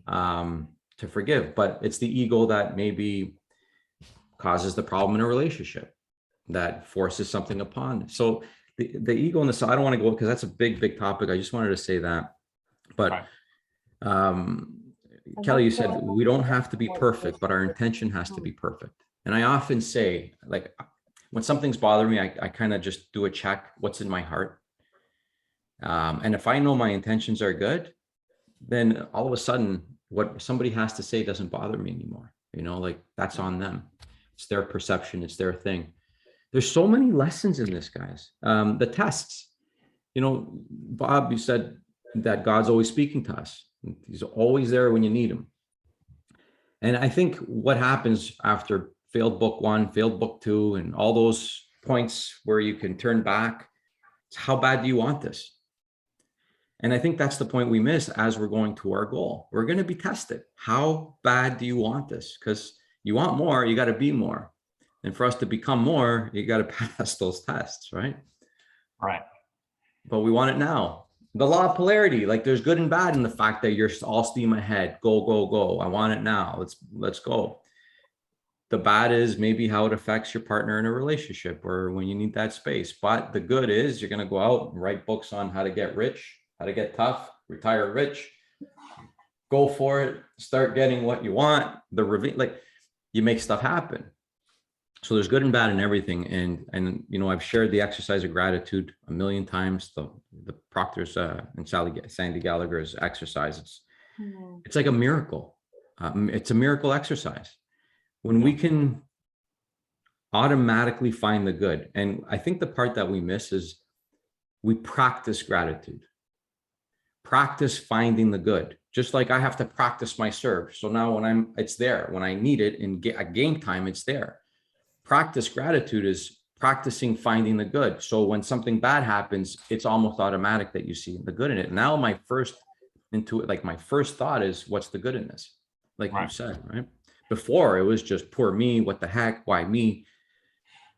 to forgive. But it's the ego that maybe causes the problem in a relationship, that forces something upon. So the ego and the, I don't want to go, because that's a big topic. I just wanted to say that. But Kelly, you said we don't have to be perfect, but our intention has to be perfect. And I often say, like, when something's bothering me, I kind of just do a check, what's in my heart. And if I know my intentions are good, then all of a sudden what somebody has to say doesn't bother me anymore. Like, that's on them. It's their perception. It's their thing. There's so many lessons in this, guys. The tests, Bob, you said that God's always speaking to us. He's always there when you need him. And I think what happens after failed book 1, failed book 2, and all those points where you can turn back, it's how bad do you want this? And I think that's the point we miss as we're going to our goal. We're going to be tested. How bad do you want this? Because you want more, you got to be more. And for us to become more, you got to pass those tests, right? Right. But we want it now. The law of polarity, like, there's good and bad in the fact that you're all steam ahead. Go, go, go. I want it now. Let's go. The bad is maybe how it affects your partner in a relationship or when you need that space. But the good is you're going to go out and write books on how to get rich, how to get tough, retire rich, go for it, start getting what you want. The Ravine, like, you make stuff happen. So there's good and bad in everything. And you know, I've shared the exercise of gratitude a million times, the Proctor's and Sandy Gallagher's exercise. It's like a miracle. It's a miracle exercise. When we can automatically find the good. And I think the part that we miss is we practice gratitude, practice finding the good. Just like I have to practice my serve. So now when it's there, when I need it in a game time, it's there. Practice gratitude is practicing finding the good. So when something bad happens, it's almost automatic that you see the good in it. Now my first thought is, what's the good in this? Like you said, right? Before it was just poor me, what the heck, why me?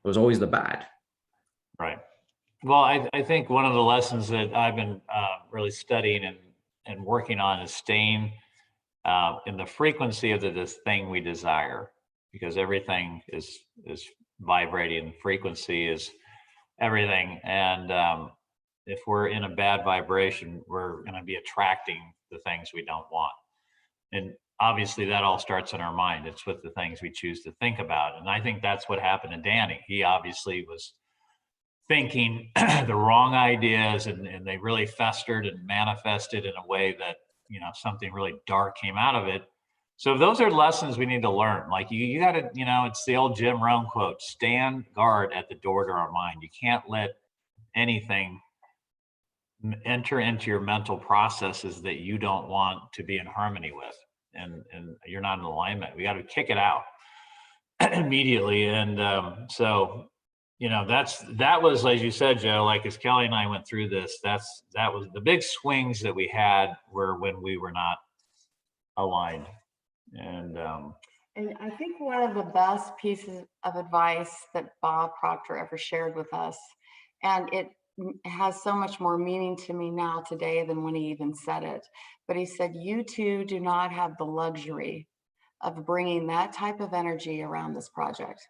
It was always the bad. Right. Well, I think one of the lessons that I've been really studying and working on is staying in the frequency of this thing we desire, because everything is vibrating. Frequency is everything. And if we're in a bad vibration, we're going to be attracting the things we don't want. And obviously that all starts in our mind. It's with the things we choose to think about. And I think that's what happened to Danny. He obviously was thinking the wrong ideas, and they really festered and manifested in a way that, you know, something really dark came out of it. So those are lessons we need to learn. Like you got to, you know, it's the old Jim Rohn quote, stand guard at the door to our mind. You can't let anything enter into your mental processes that you don't want to be in harmony with. And you're not in alignment. We got to kick it out immediately. And so, you know, that was, as you said, Joe, like as Kelly and I went through this, that was the big swings that we had were when we were not aligned. And I think one of the best pieces of advice that Bob Proctor ever shared with us, and it has so much more meaning to me now today than when he even said it, but he said, you two do not have the luxury of bringing that type of energy around this project.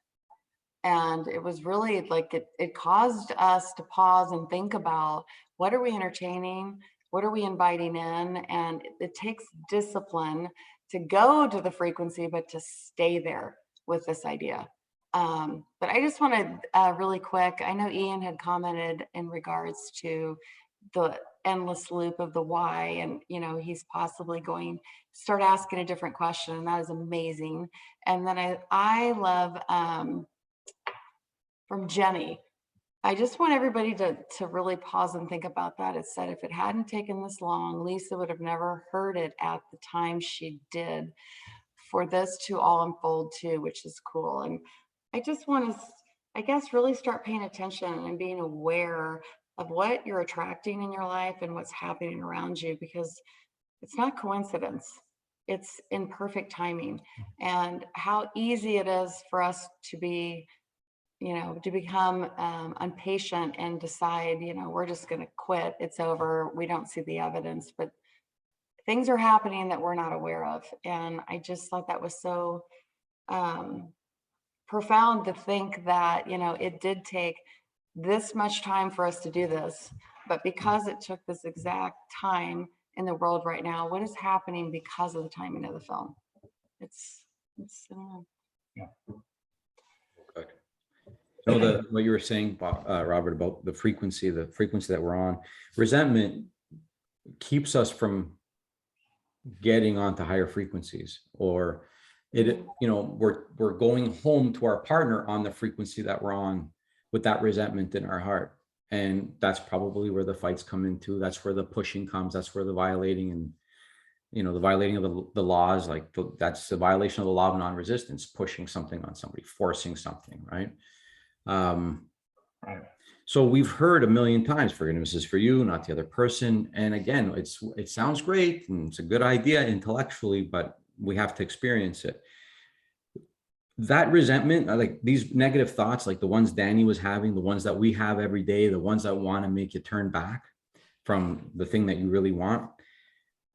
And it was really like it caused us to pause and think about, what are we entertaining? What are we inviting in? And it takes discipline to go to the frequency, but to stay there with this idea. But I just want to really quick, I know Ian had commented in regards to the endless loop of the why, and, you know, he's possibly going to start asking a different question, and that is amazing. And then I love from Jenny, I just want everybody to really pause and think about that. It said, if it hadn't taken this long, Lisa would have never heard it at the time she did, for this to all unfold too, which is cool. And I just want to, I guess, really start paying attention and being aware of what you're attracting in your life and what's happening around you, because it's not coincidence. It's in perfect timing. And how easy it is for us to be, you know, to become impatient and decide, you know, we're just going to quit. It's over. We don't see the evidence, but things are happening that we're not aware of. And I just thought that was so profound to think that, you know, it did take this much time for us to do this, but because it took this exact time in the world right now, what is happening because of the timing of the film? It's yeah. Good. So what you were saying, Robert, about the frequency that we're on, resentment keeps us from getting onto higher frequencies, or it, you know, we're going home to our partner on the frequency that we're on with that resentment in our heart. And that's probably where the fights come into. That's where the pushing comes. That's where the violating, and, you know, the violating of the laws, like that's the violation of the law of non-resistance, pushing something on somebody, forcing something, right? So we've heard a million times, forgiveness is for you, not the other person. And again, it sounds great and it's a good idea intellectually, but we have to experience it. That resentment, like these negative thoughts, like the ones Danny was having, the ones that we have every day, the ones that want to make you turn back from the thing that you really want,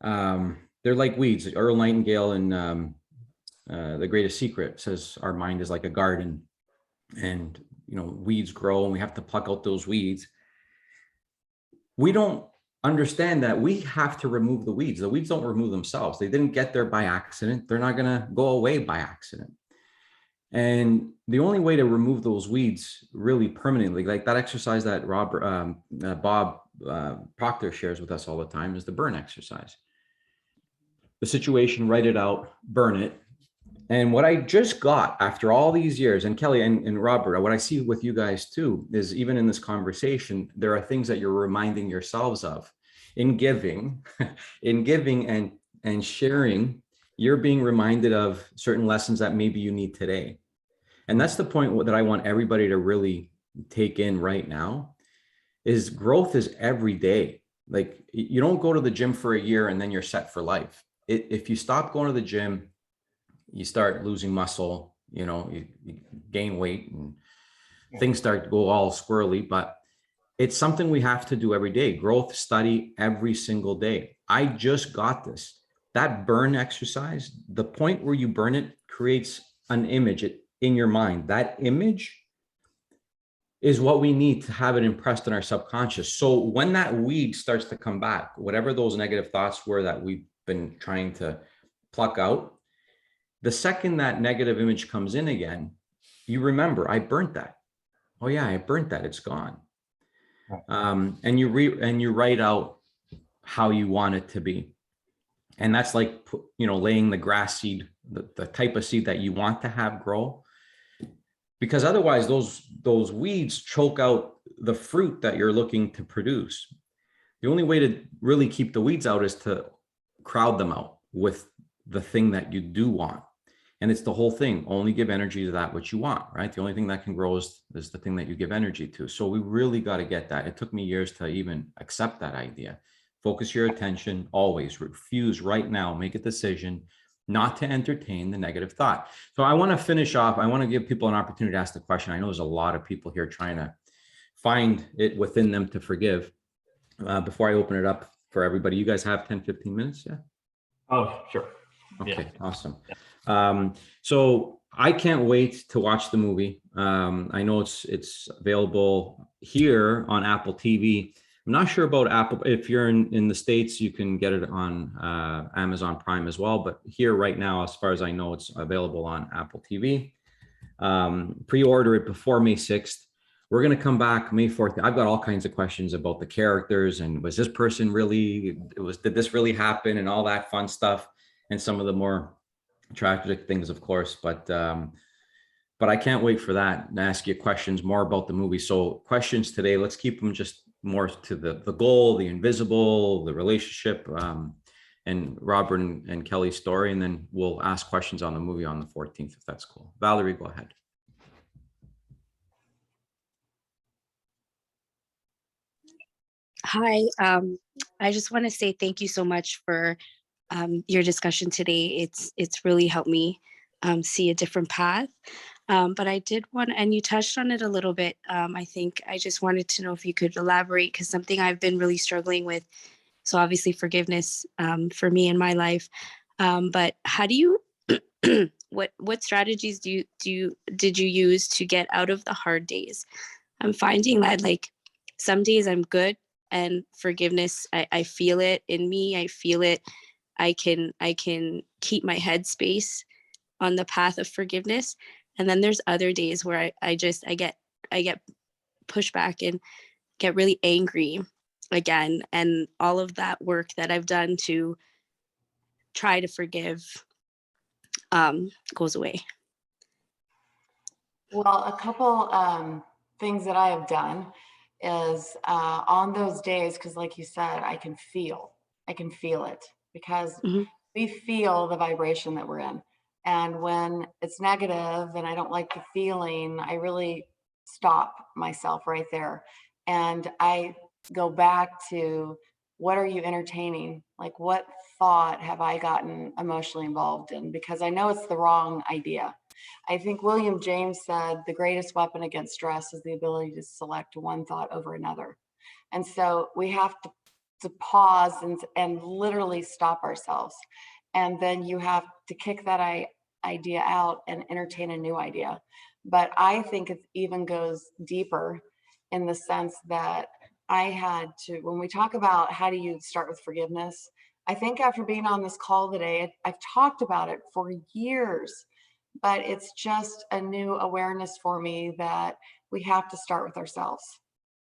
they're like weeds. Earl Nightingale in The Greatest Secret says our mind is like a garden, and weeds grow and we have to pluck out those weeds. We don't understand that we have to remove the weeds. The weeds don't remove themselves. They didn't get there by accident. They're not going to go away by accident. And the only way to remove those weeds really permanently, like that exercise that Bob Proctor shares with us all the time, is the burn exercise. The situation, write it out, burn it. And what I just got after all these years, and Kelly and Robert, what I see with you guys too, is even in this conversation, there are things that you're reminding yourselves of in giving, and sharing. You're being reminded of certain lessons that maybe you need today. And that's the point that I want everybody to really take in right now, is growth is every day. Like, you don't go to the gym for a year and then you're set for life. If you stop going to the gym, you start losing muscle, you gain weight, and things start to go all squirrely, but it's something we have to do every day. Growth, study every single day. I just got this. That burn exercise, the point where you burn it creates an image in your mind. That image is what we need to have it impressed in our subconscious. So when that weed starts to come back, whatever those negative thoughts were that we've been trying to pluck out, the second that negative image comes in again, you remember, I burnt that. Oh yeah, I burnt that, it's gone. And you write out how you want it to be. And that's like, laying the grass seed, the type of seed that you want to have grow. Because otherwise those weeds choke out the fruit that you're looking to produce. The only way to really keep the weeds out is to crowd them out with the thing that you do want. And it's the whole thing. Only give energy to that which you want, right? The only thing that can grow is the thing that you give energy to. So we really got to get that. It took me years to even accept that idea. Focus your attention, always refuse right now, make a decision not to entertain the negative thought. So I want to finish off. I want to give people an opportunity to ask the question. I know there's a lot of people here trying to find it within them to forgive. Before I open it up for everybody, you guys have 10, 15 minutes? Yeah. Oh, sure. Okay, awesome. So I can't wait to watch the movie. I know it's available here on Apple TV. I'm not sure about Apple. If you're in the States, you can get it on Amazon Prime as well. But here right now, as far as I know, it's available on Apple TV. Pre-order it before May 6th. We're going to come back May 4th. I've got all kinds of questions about the characters and was this person really, did this really happen, and all that fun stuff, and some of the more tragic things, of course. But I can't wait for that and ask you questions more about the movie. So questions today, let's keep them just more to the goal, the invisible, the relationship, and Robert and Kelly's story. And then we'll ask questions on the movie on the 14th, if that's cool. Valerie, go ahead. Hi, I just want to say thank you so much for your discussion today. It's really helped me see a different path. But I did want, and you touched on it a little bit. I think I just wanted to know if you could elaborate, because something I've been really struggling with. So obviously forgiveness for me in my life. But how do you, what strategies did you use to get out of the hard days? I'm finding that like some days I'm good, and forgiveness, I feel it in me. I feel it. I can keep my headspace on the path of forgiveness. And then there's other days where I get pushed back and get really angry again. And all of that work that I've done to try to forgive goes away. Well, a couple things that I have done is on those days, because like you said, I can feel it, because we feel the vibration that we're in. And when it's negative and I don't like the feeling, I really stop myself right there. And I go back to, what are you entertaining? Like, what thought have I gotten emotionally involved in? Because I know it's the wrong idea. I think William James said the greatest weapon against stress is the ability to select one thought over another. And so we have to pause and literally stop ourselves. And then you have to kick that idea out and entertain a new idea. But I think it even goes deeper in the sense that I had to, when we talk about how do you start with forgiveness, I think after being on this call today, I've talked about it for years, but it's just a new awareness for me that we have to start with ourselves.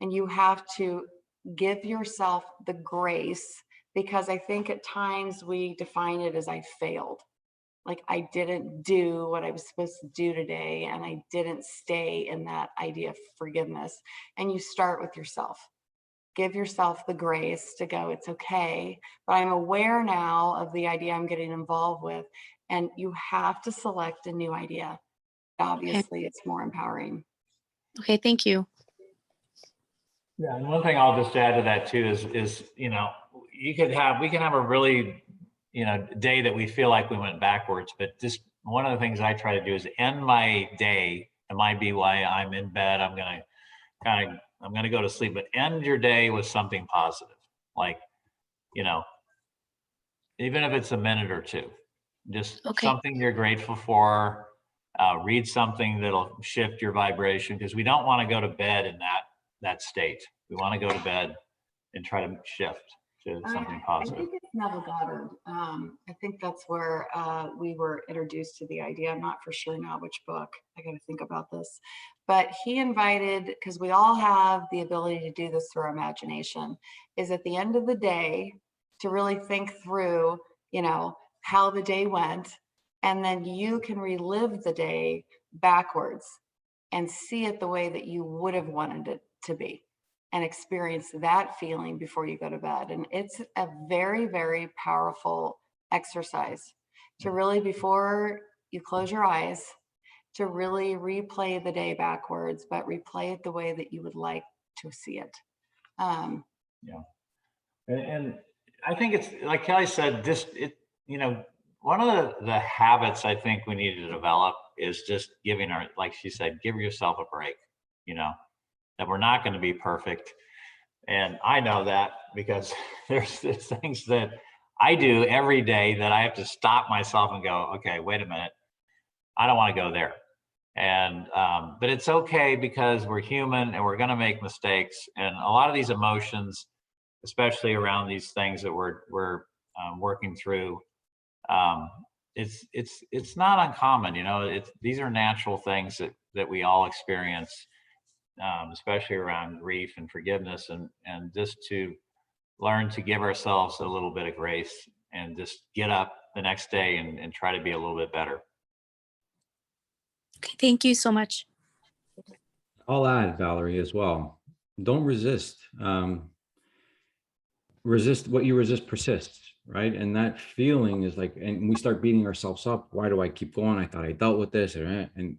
And you have to give yourself the grace, because I think at times we define it as I failed. Like I didn't do what I was supposed to do today, and I didn't stay in that idea of forgiveness. And you start with yourself. Give yourself the grace to go, it's okay, but I'm aware now of the idea I'm getting involved with, and you have to select a new idea. Obviously, it's more empowering. Okay, thank you. Yeah, and one thing I'll just add to that too is you know, we can have a really, you know, day that we feel like we went backwards, but just one of the things I try to do is end my day. It might be why I'm in bed, I'm gonna go to sleep, but end your day with something positive. Like, you know, even if it's a minute or two, just something you're grateful for. Read something that'll shift your vibration, because we don't want to go to bed in that state. We want to go to bed and try to shift to something positive. I think it's Neville Goddard. I think that's where we were introduced to the idea. I'm not for sure now which book. I got to think about this. But he invited, because we all have the ability to do this through our imagination, is at the end of the day to really think through, you know, how the day went, and then you can relive the day backwards and see it the way that you would have wanted it to be, and experience that feeling before you go to bed. And it's a very, very powerful exercise to really, before you close your eyes, to really replay the day backwards, but replay it the way that you would like to see it. Yeah. And I think it's like Kelly said, you know, one of the habits I think we need to develop is just giving like she said, give yourself a break, you know, that we're not going to be perfect. And I know that because there's things that I do every day that I have to stop myself and go, okay, wait a minute. I don't want to go there. And, but it's okay, because we're human and we're going to make mistakes. And a lot of these emotions, especially around these things that we're working through, it's not uncommon, you know. These are natural things that we all experience, especially around grief and forgiveness, and just to learn to give ourselves a little bit of grace and just get up the next day and try to be a little bit better. Okay, thank you so much. I'll add, Valerie, as well. Don't resist. Resist what you resist persists, right? And that feeling is like, and we start beating ourselves up. Why do I keep going? I thought I dealt with this. And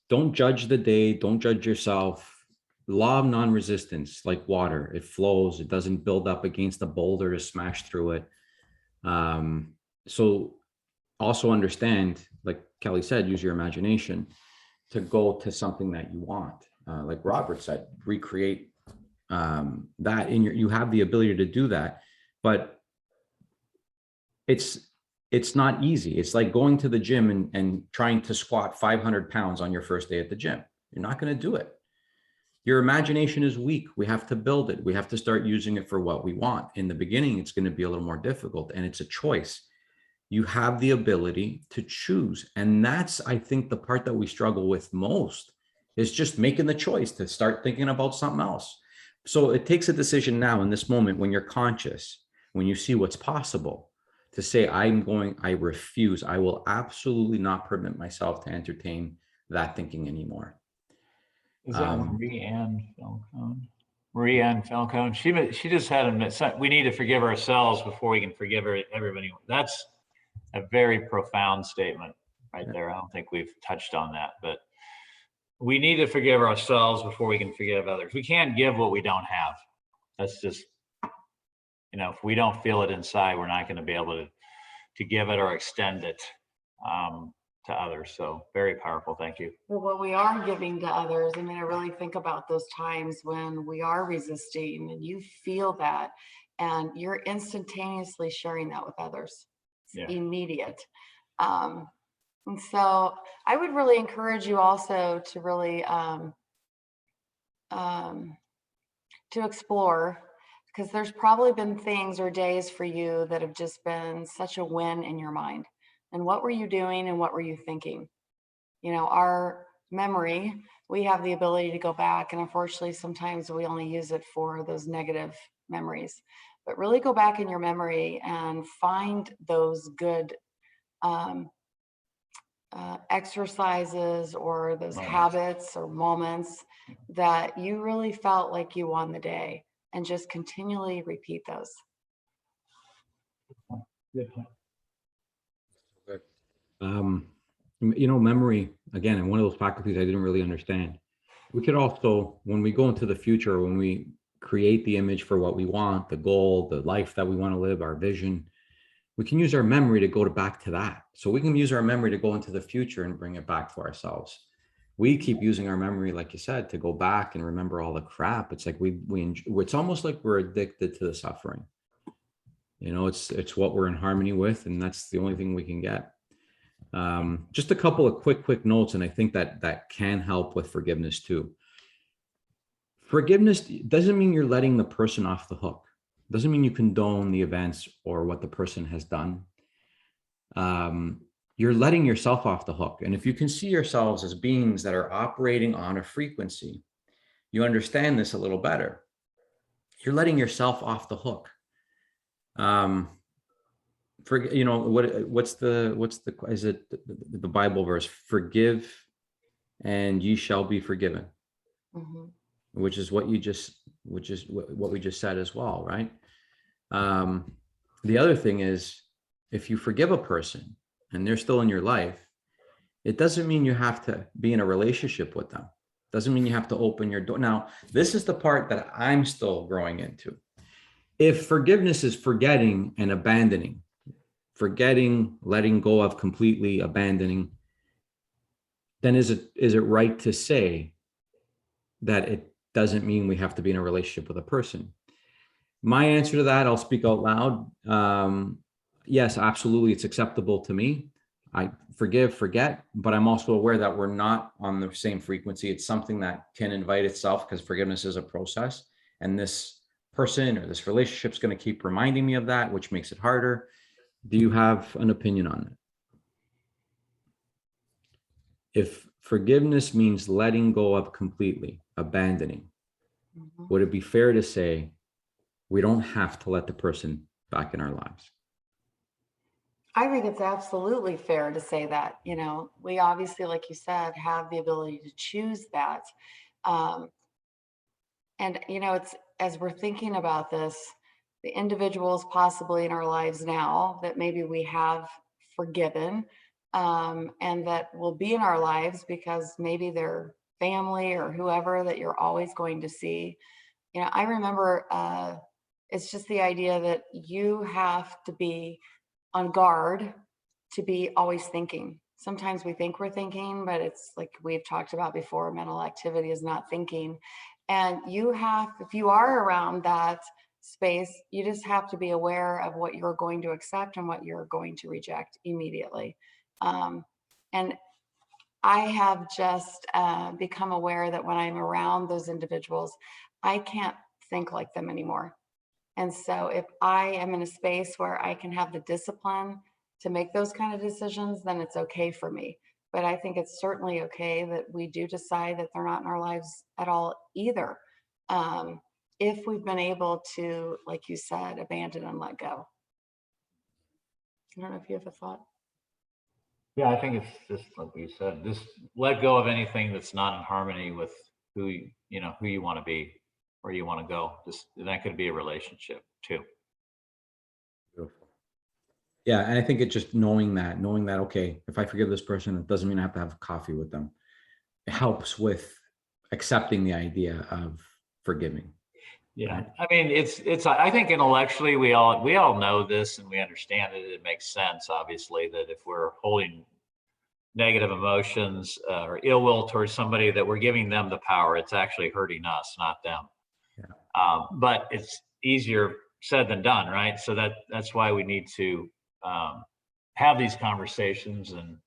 don't judge the day. Don't judge yourself. Law of non-resistance, like water, it flows. It doesn't build up against a boulder to smash through it. So also understand, like Kelly said, use your imagination to go to something that you want. Like Robert said, recreate that in you have the ability to do that, but it's not easy. It's like going to the gym and trying to squat 500 pounds on your first day at the gym. You're not going to do it. Your imagination is weak. We have to build it. We have to start using it for what we want. In the beginning, it's going to be a little more difficult, and it's a choice. You have the ability to choose. And that's, I think, the part that we struggle with most, is just making the choice to start thinking about something else. So it takes a decision now in this moment, when you're conscious, when you see what's possible, to say, I refuse. I will absolutely not permit myself to entertain that thinking anymore. Is that Marie-Anne Falcone? Marie-Anne Falcone. She just had a, we need to forgive ourselves before we can forgive everybody. That's a very profound statement right there. I don't think we've touched on that, but we need to forgive ourselves before we can forgive others. We can't give what we don't have. That's just, you know, if we don't feel it inside, we're not going to be able to give it or extend it to others. So very powerful. Thank you. Well, what we are giving to others, I mean, I really think about those times when we are resisting and you feel that, and you're instantaneously sharing that with others. It's immediate. And so I would really encourage you also to really to explore, because there's probably been things or days for you that have just been such a win in your mind. And what were you doing and what were you thinking? You know, our memory, we have the ability to go back, and unfortunately sometimes we only use it for those negative memories. But really go back in your memory and find those good exercises or those habits or moments that you really felt like you won the day, and just continually repeat those. You know, memory, again, and one of those faculties I didn't really understand. We could also, when we go into the future, when we create the image for what we want, the goal, the life that we want to live, our vision, we can use our memory to go back to that. So we can use our memory to go into the future and bring it back for ourselves. We keep using our memory, like you said, to go back and remember all the crap. It's like it's almost like we're addicted to the suffering. You know, it's what we're in harmony with, and that's the only thing we can get. Just a couple of quick notes, and I think that can help with forgiveness too. Forgiveness doesn't mean you're letting the person off the hook. Doesn't mean you condone the events or what the person has done. You're letting yourself off the hook. And if you can see yourselves as beings that are operating on a frequency, you understand this a little better. You're letting yourself off the hook. You know, what's the is it the Bible verse? Forgive and ye shall be forgiven. Mm-hmm. Which is what we just said as well, right? The other thing is, if you forgive a person and they're still in your life, it doesn't mean you have to be in a relationship with them. Doesn't mean you have to open your door. Now, this is the part that I'm still growing into. If forgiveness is forgetting and abandoning, forgetting, letting go of, completely abandoning, then is it right to say that it doesn't mean we have to be in a relationship with a person? My answer to that, I'll speak out loud. Yes, absolutely. It's acceptable to me. I forgive, forget, but I'm also aware that we're not on the same frequency. It's something that can invite itself, because forgiveness is a process. And this person or this relationship is going to keep reminding me of that, which makes it harder. Do you have an opinion on that? If forgiveness means letting go of completely, abandoning, would it be fair to say we don't have to let the person back in our lives? I think it's absolutely fair to say that. You know, we obviously, like you said, have the ability to choose that. And, you know, it's, as we're thinking about this, the individuals possibly in our lives now that maybe we have forgiven, and that will be in our lives because maybe they're family or whoever that you're always going to see. You know, I remember it's just the idea that you have to be on guard to be always thinking. Sometimes we think we're thinking, but it's like we've talked about before, mental activity is not thinking. And you have, if you are around that space, you just have to be aware of what you're going to accept and what you're going to reject immediately. And I have just become aware that when I'm around those individuals, I can't think like them anymore. And so if I am in a space where I can have the discipline to make those kind of decisions, then it's okay for me. But I think it's certainly okay that we do decide that they're not in our lives at all either. If we've been able to, like you said, abandon and let go. I don't know if you have a thought. Yeah, I think it's just like you said, just let go of anything that's not in harmony with who you want to be, where you want to go. Just, that could be a relationship too. Beautiful. Yeah, and I think it's just knowing that, okay, if I forgive this person, it doesn't mean I have to have coffee with them. It helps with accepting the idea of forgiving. Yeah, right? I mean, it's. I think intellectually we all know this and we understand it. It makes sense, obviously, that if we're holding negative emotions or ill will towards somebody, that we're giving them the power. It's actually hurting us, not them. Yeah. But it's easier said than done, right? So that's why we need to have these conversations and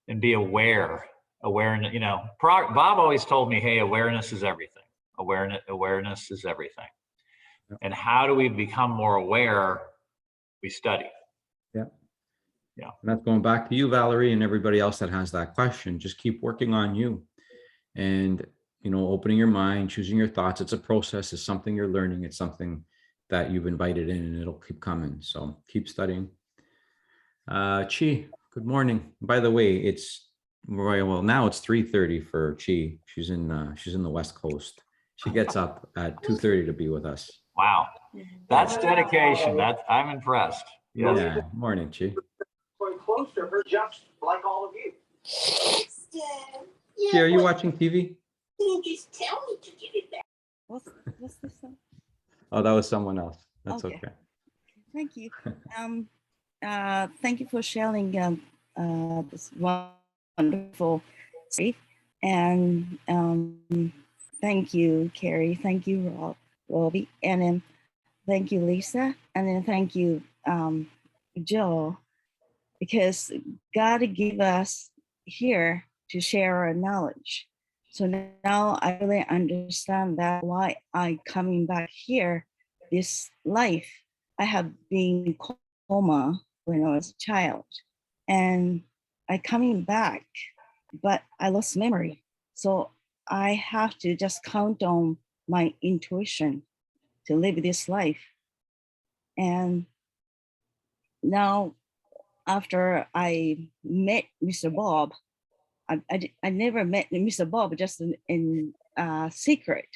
and be aware. Awareness, you know, Bob always told me, hey, awareness is everything. Awareness is everything. And how do we become more aware? We study. Yeah. Yeah. And that's going back to you, Valerie, and everybody else that has that question. Just keep working on you. And, you know, opening your mind, choosing your thoughts. It's a process. It's something you're learning. It's something that you've invited in, and it'll keep coming. So keep studying. Chi, good morning. By the way, well, now it's 3:30 for Chi. She's in the West Coast. She gets up at 2:30 to be with us. Wow. That's dedication. I'm impressed. Yes. Yeah. Morning, Chi. Closer, her jumps like all of you. Chi, are you watching TV? You just tell me to give it back. What's this one? Oh, that was someone else. That's okay. Thank you. Thank you for sharing this wonderful story. And thank you, Carrie. Thank you, Robbie. And then thank you, Lisa. And then thank you, Joe, because God gave us here to share our knowledge. So now I really understand that why I coming back here, this life. I have been in coma when I was a child, and I coming back, but I lost memory. So I have to just count on my intuition to live this life. And now after I met Mr. Bob, I never met Mr. Bob, just in secret.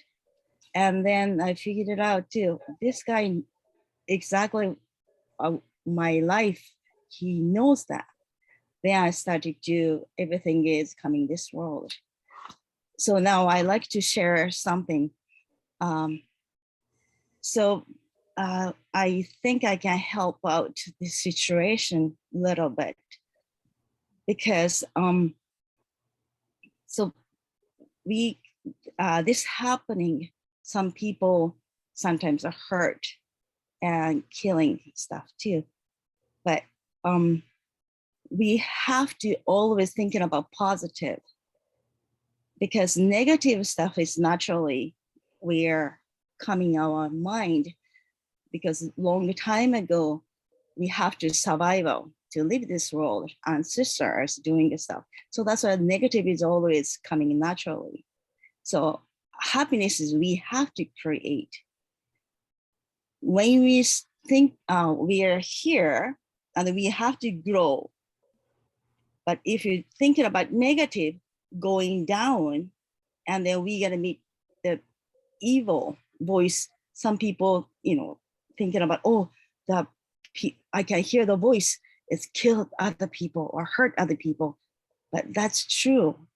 And then I figured it out too. This guy exactly my life, he knows that. Then I started to, everything is coming this world. So now I like to share something. I think I can help out this situation a little bit, because so we this happening, some people sometimes are hurt and killing stuff too, but we have to always thinking about positive, because negative stuff is naturally we're coming our mind, because long time ago we have to survival to live this world, ancestors doing this stuff. So that's why negative is always coming naturally. So happiness is we have to create. When we think we are here and we have to grow, but if you're thinking about negative going down, and then we're gonna meet the evil voice. Some people, you know, thinking about, oh, I can hear the voice, it's killed other people or hurt other people. But that's true.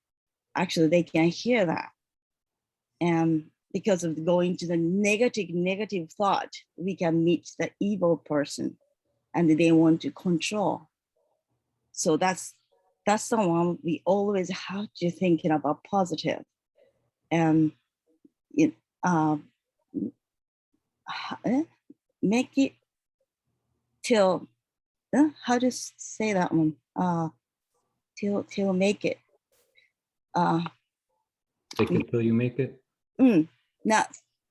Actually, they can hear that. And because of going to the negative thought, we can meet the evil person and they want to control. So that's the one we always have to thinking about positive. And make it till, how to say that one? Till make it. Take it till you make it?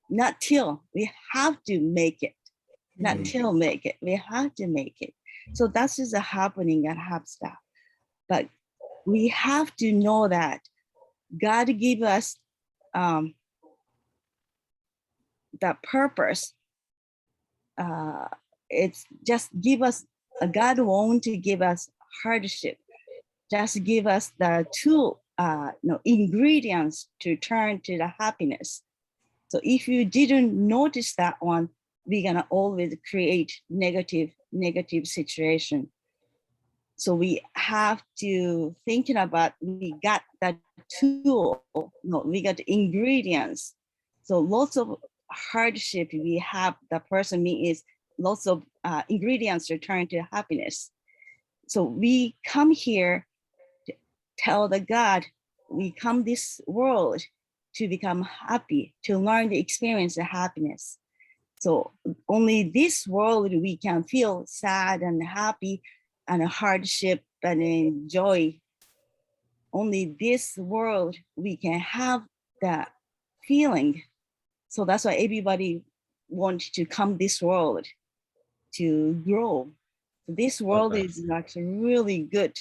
Not till, we have to make it. Not till make it, we have to make it. So that's just a happening that have stuff. But we have to know that God give us that purpose. It's just give us, God won't to give us hardship, just give us the tool, ingredients to turn to the happiness. So if you didn't notice that one, we're gonna always create negative situation. So we have to thinking about, we got that tool, we got the ingredients. So lots of hardship we have, the person means lots of ingredients to turn to happiness. So we come here to tell the God, we come this world to become happy, to learn the experience of happiness. So only this world we can feel sad and happy and hardship and enjoy only this world we can have that feeling. So that's why everybody wants to come this world to grow. This world is actually really good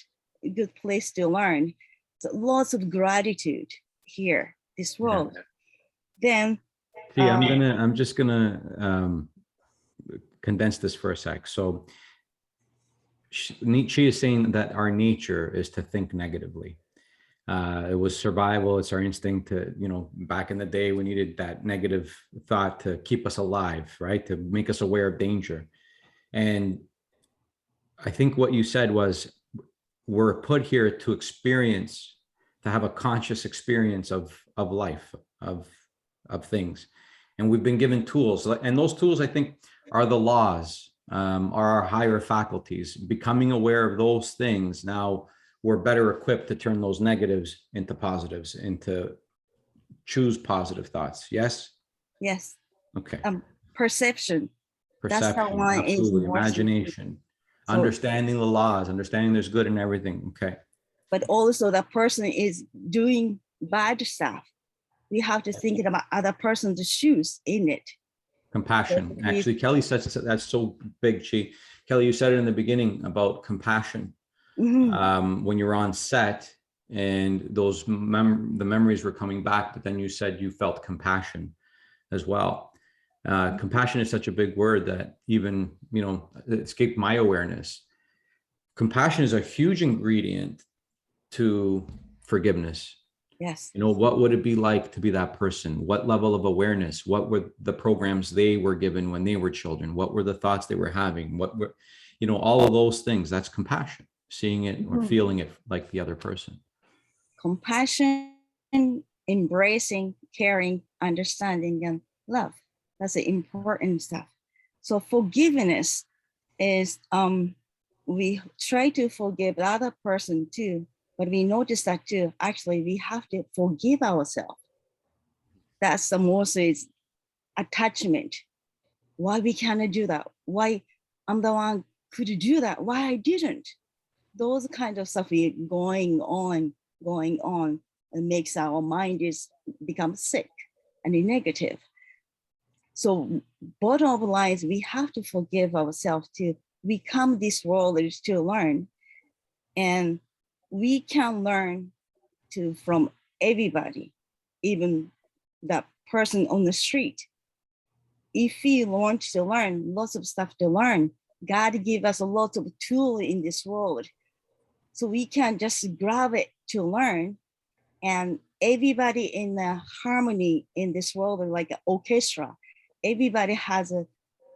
place to learn. So lots of gratitude here, this world. Then I'm just gonna condense this for a sec. So she is saying that our nature is to think negatively. It was survival. It's our instinct to, back in the day, we needed that negative thought to keep us alive, right? To make us aware of danger. And I think what you said was, we're put here to experience, to have a conscious experience of life, of things. And we've been given tools. And those tools, I think, are the laws, are our higher faculties. Becoming aware of those things, now we're better equipped to turn those negatives into positives, into choose positive thoughts. Yes? Yes. Okay. Perception. Perception, that's one absolutely. Imagination. So, understanding the laws, understanding there's good in everything. Okay. But also that person is doing bad stuff. We have to think about other person's shoes in it. Compassion. Actually, Kelly says that's so big. Kelly, you said it in the beginning about compassion. Mm-hmm. When you're on set and those the memories were coming back, but then you said you felt compassion as well. Compassion is such a big word that even, it escaped my awareness. Compassion is a huge ingredient to forgiveness. Yes. What would it be like to be that person? What level of awareness? What were the programs they were given when they were children? What were the thoughts they were having? What were, all of those things? That's compassion, seeing it or feeling it like the other person. Compassion, embracing, caring, understanding, and love. That's the important stuff. So forgiveness is, we try to forgive the other person too, but we notice that too, actually we have to forgive ourselves. That's the most is attachment. Why we cannot do that? Why I'm the one could do that? Why I didn't? Those kind of stuff is going on, and makes our mind become sick and negative. So bottom line is we have to forgive ourselves too. We come this world to learn, and we can learn from everybody, even that person on the street. If we want to learn, lots of stuff to learn, God give us a lot of tools in this world. So we can just grab it to learn, and everybody in the harmony in this world, like an orchestra, everybody has a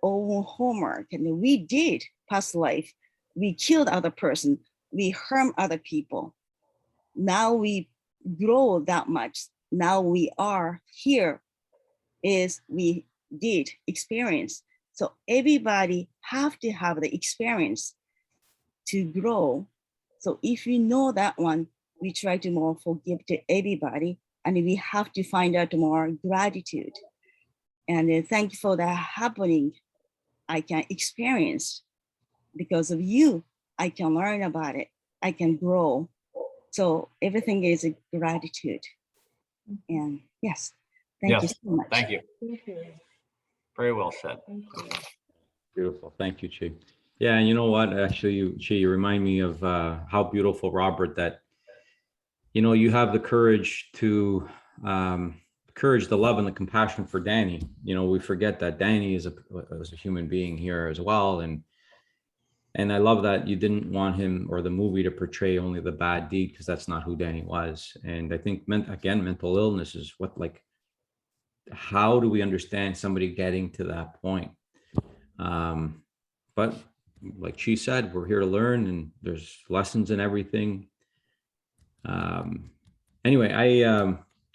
own homework, and we did past life. We killed other person, we harm other people. Now we grow that much. Now we are here, is we did experience. So everybody have to have the experience to grow. So if you know that one, we try to more forgive to everybody, and we have to find out more gratitude. And thank you for that happening. I can experience because of you. I can learn about it. I can grow. So everything is a gratitude. And yes, thank you so much. Thank you. Very well said. Beautiful. Thank you, Chi. Yeah, and you know what? Actually, you remind me of how beautiful, Robert, that you have the courage to the love and the compassion for Danny. We forget that Danny is a human being here as well, and I love that you didn't want him or the movie to portray only the bad deed, because that's not who Danny was. And I think mental illness is how do we understand somebody getting to that point? But like she said, we're here to learn, and there's lessons in everything. Anyway,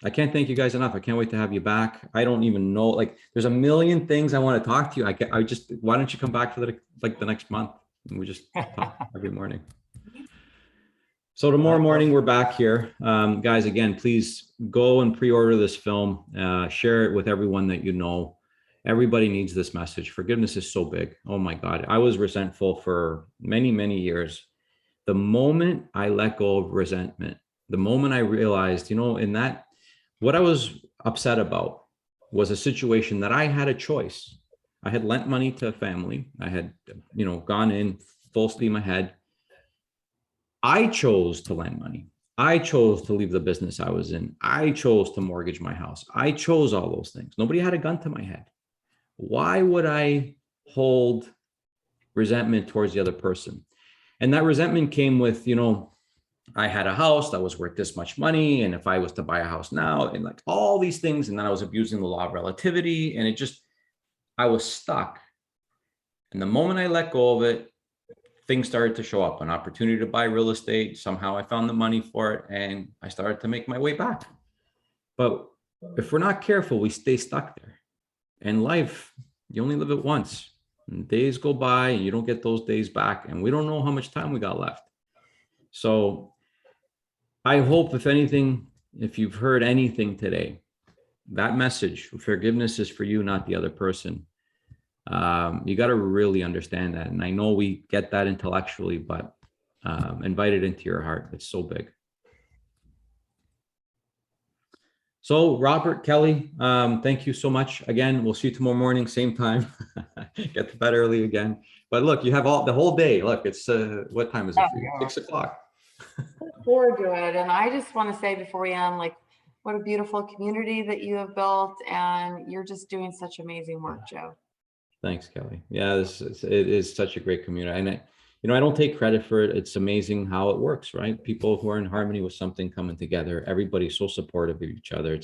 I can't thank you guys enough. I can't wait to have you back. I don't even know, there's a million things I want to talk to you. Why don't you come back for the next month, and we just talk every morning. So tomorrow morning we're back here. Guys, again, please go and pre-order this film, share it with everyone that you know. Everybody needs this message. Forgiveness is so big. Oh my God. I was resentful for many, many years. The moment I let go of resentment, The moment I realized, in that, what I was upset about was a situation that I had a choice. I had lent money to a family. I had, gone in full steam ahead. I chose to lend money. I chose to leave the business I was in. I chose to mortgage my house. I chose all those things. Nobody had a gun to my head. Why would I hold resentment towards the other person? And that resentment came with, I had a house that was worth this much money. And if I was to buy a house now, and like all these things, and then I was abusing the law of relativity, and I was stuck. And the moment I let go of it, things started to show up, an opportunity to buy real estate. Somehow I found the money for it, and I started to make my way back. But if we're not careful, we stay stuck there. And life, you only live it once. And days go by and you don't get those days back, and we don't know how much time we got left. So I hope, if anything, if you've heard anything today, that message, forgiveness is for you, not the other person. You got to really understand that. And I know we get that intellectually, but invite it into your heart. It's so big. So Robert, Kelly, thank you so much. Again, we'll see you tomorrow morning, same time. Get to bed early again. But look, you have the whole day. Look, it's what time is it for you? 6 o'clock. Look forward to it. And I just want to say before we end, like, what a beautiful community that you have built, and you're just doing such amazing work, Joe. Thanks, Kelly. Yeah, it is such a great community. And I don't take credit for it. It's amazing how it works, right? People who are in harmony with something coming together. Everybody's so supportive of each other.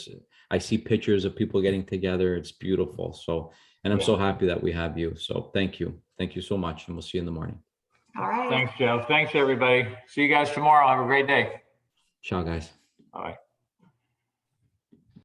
I see pictures of people getting together. It's beautiful. So, and I'm so happy that we have you. So thank you. Thank you so much. And we'll see you in the morning. All right. Thanks, Joe. Thanks, everybody. See you guys tomorrow. Have a great day. Ciao, guys. All right.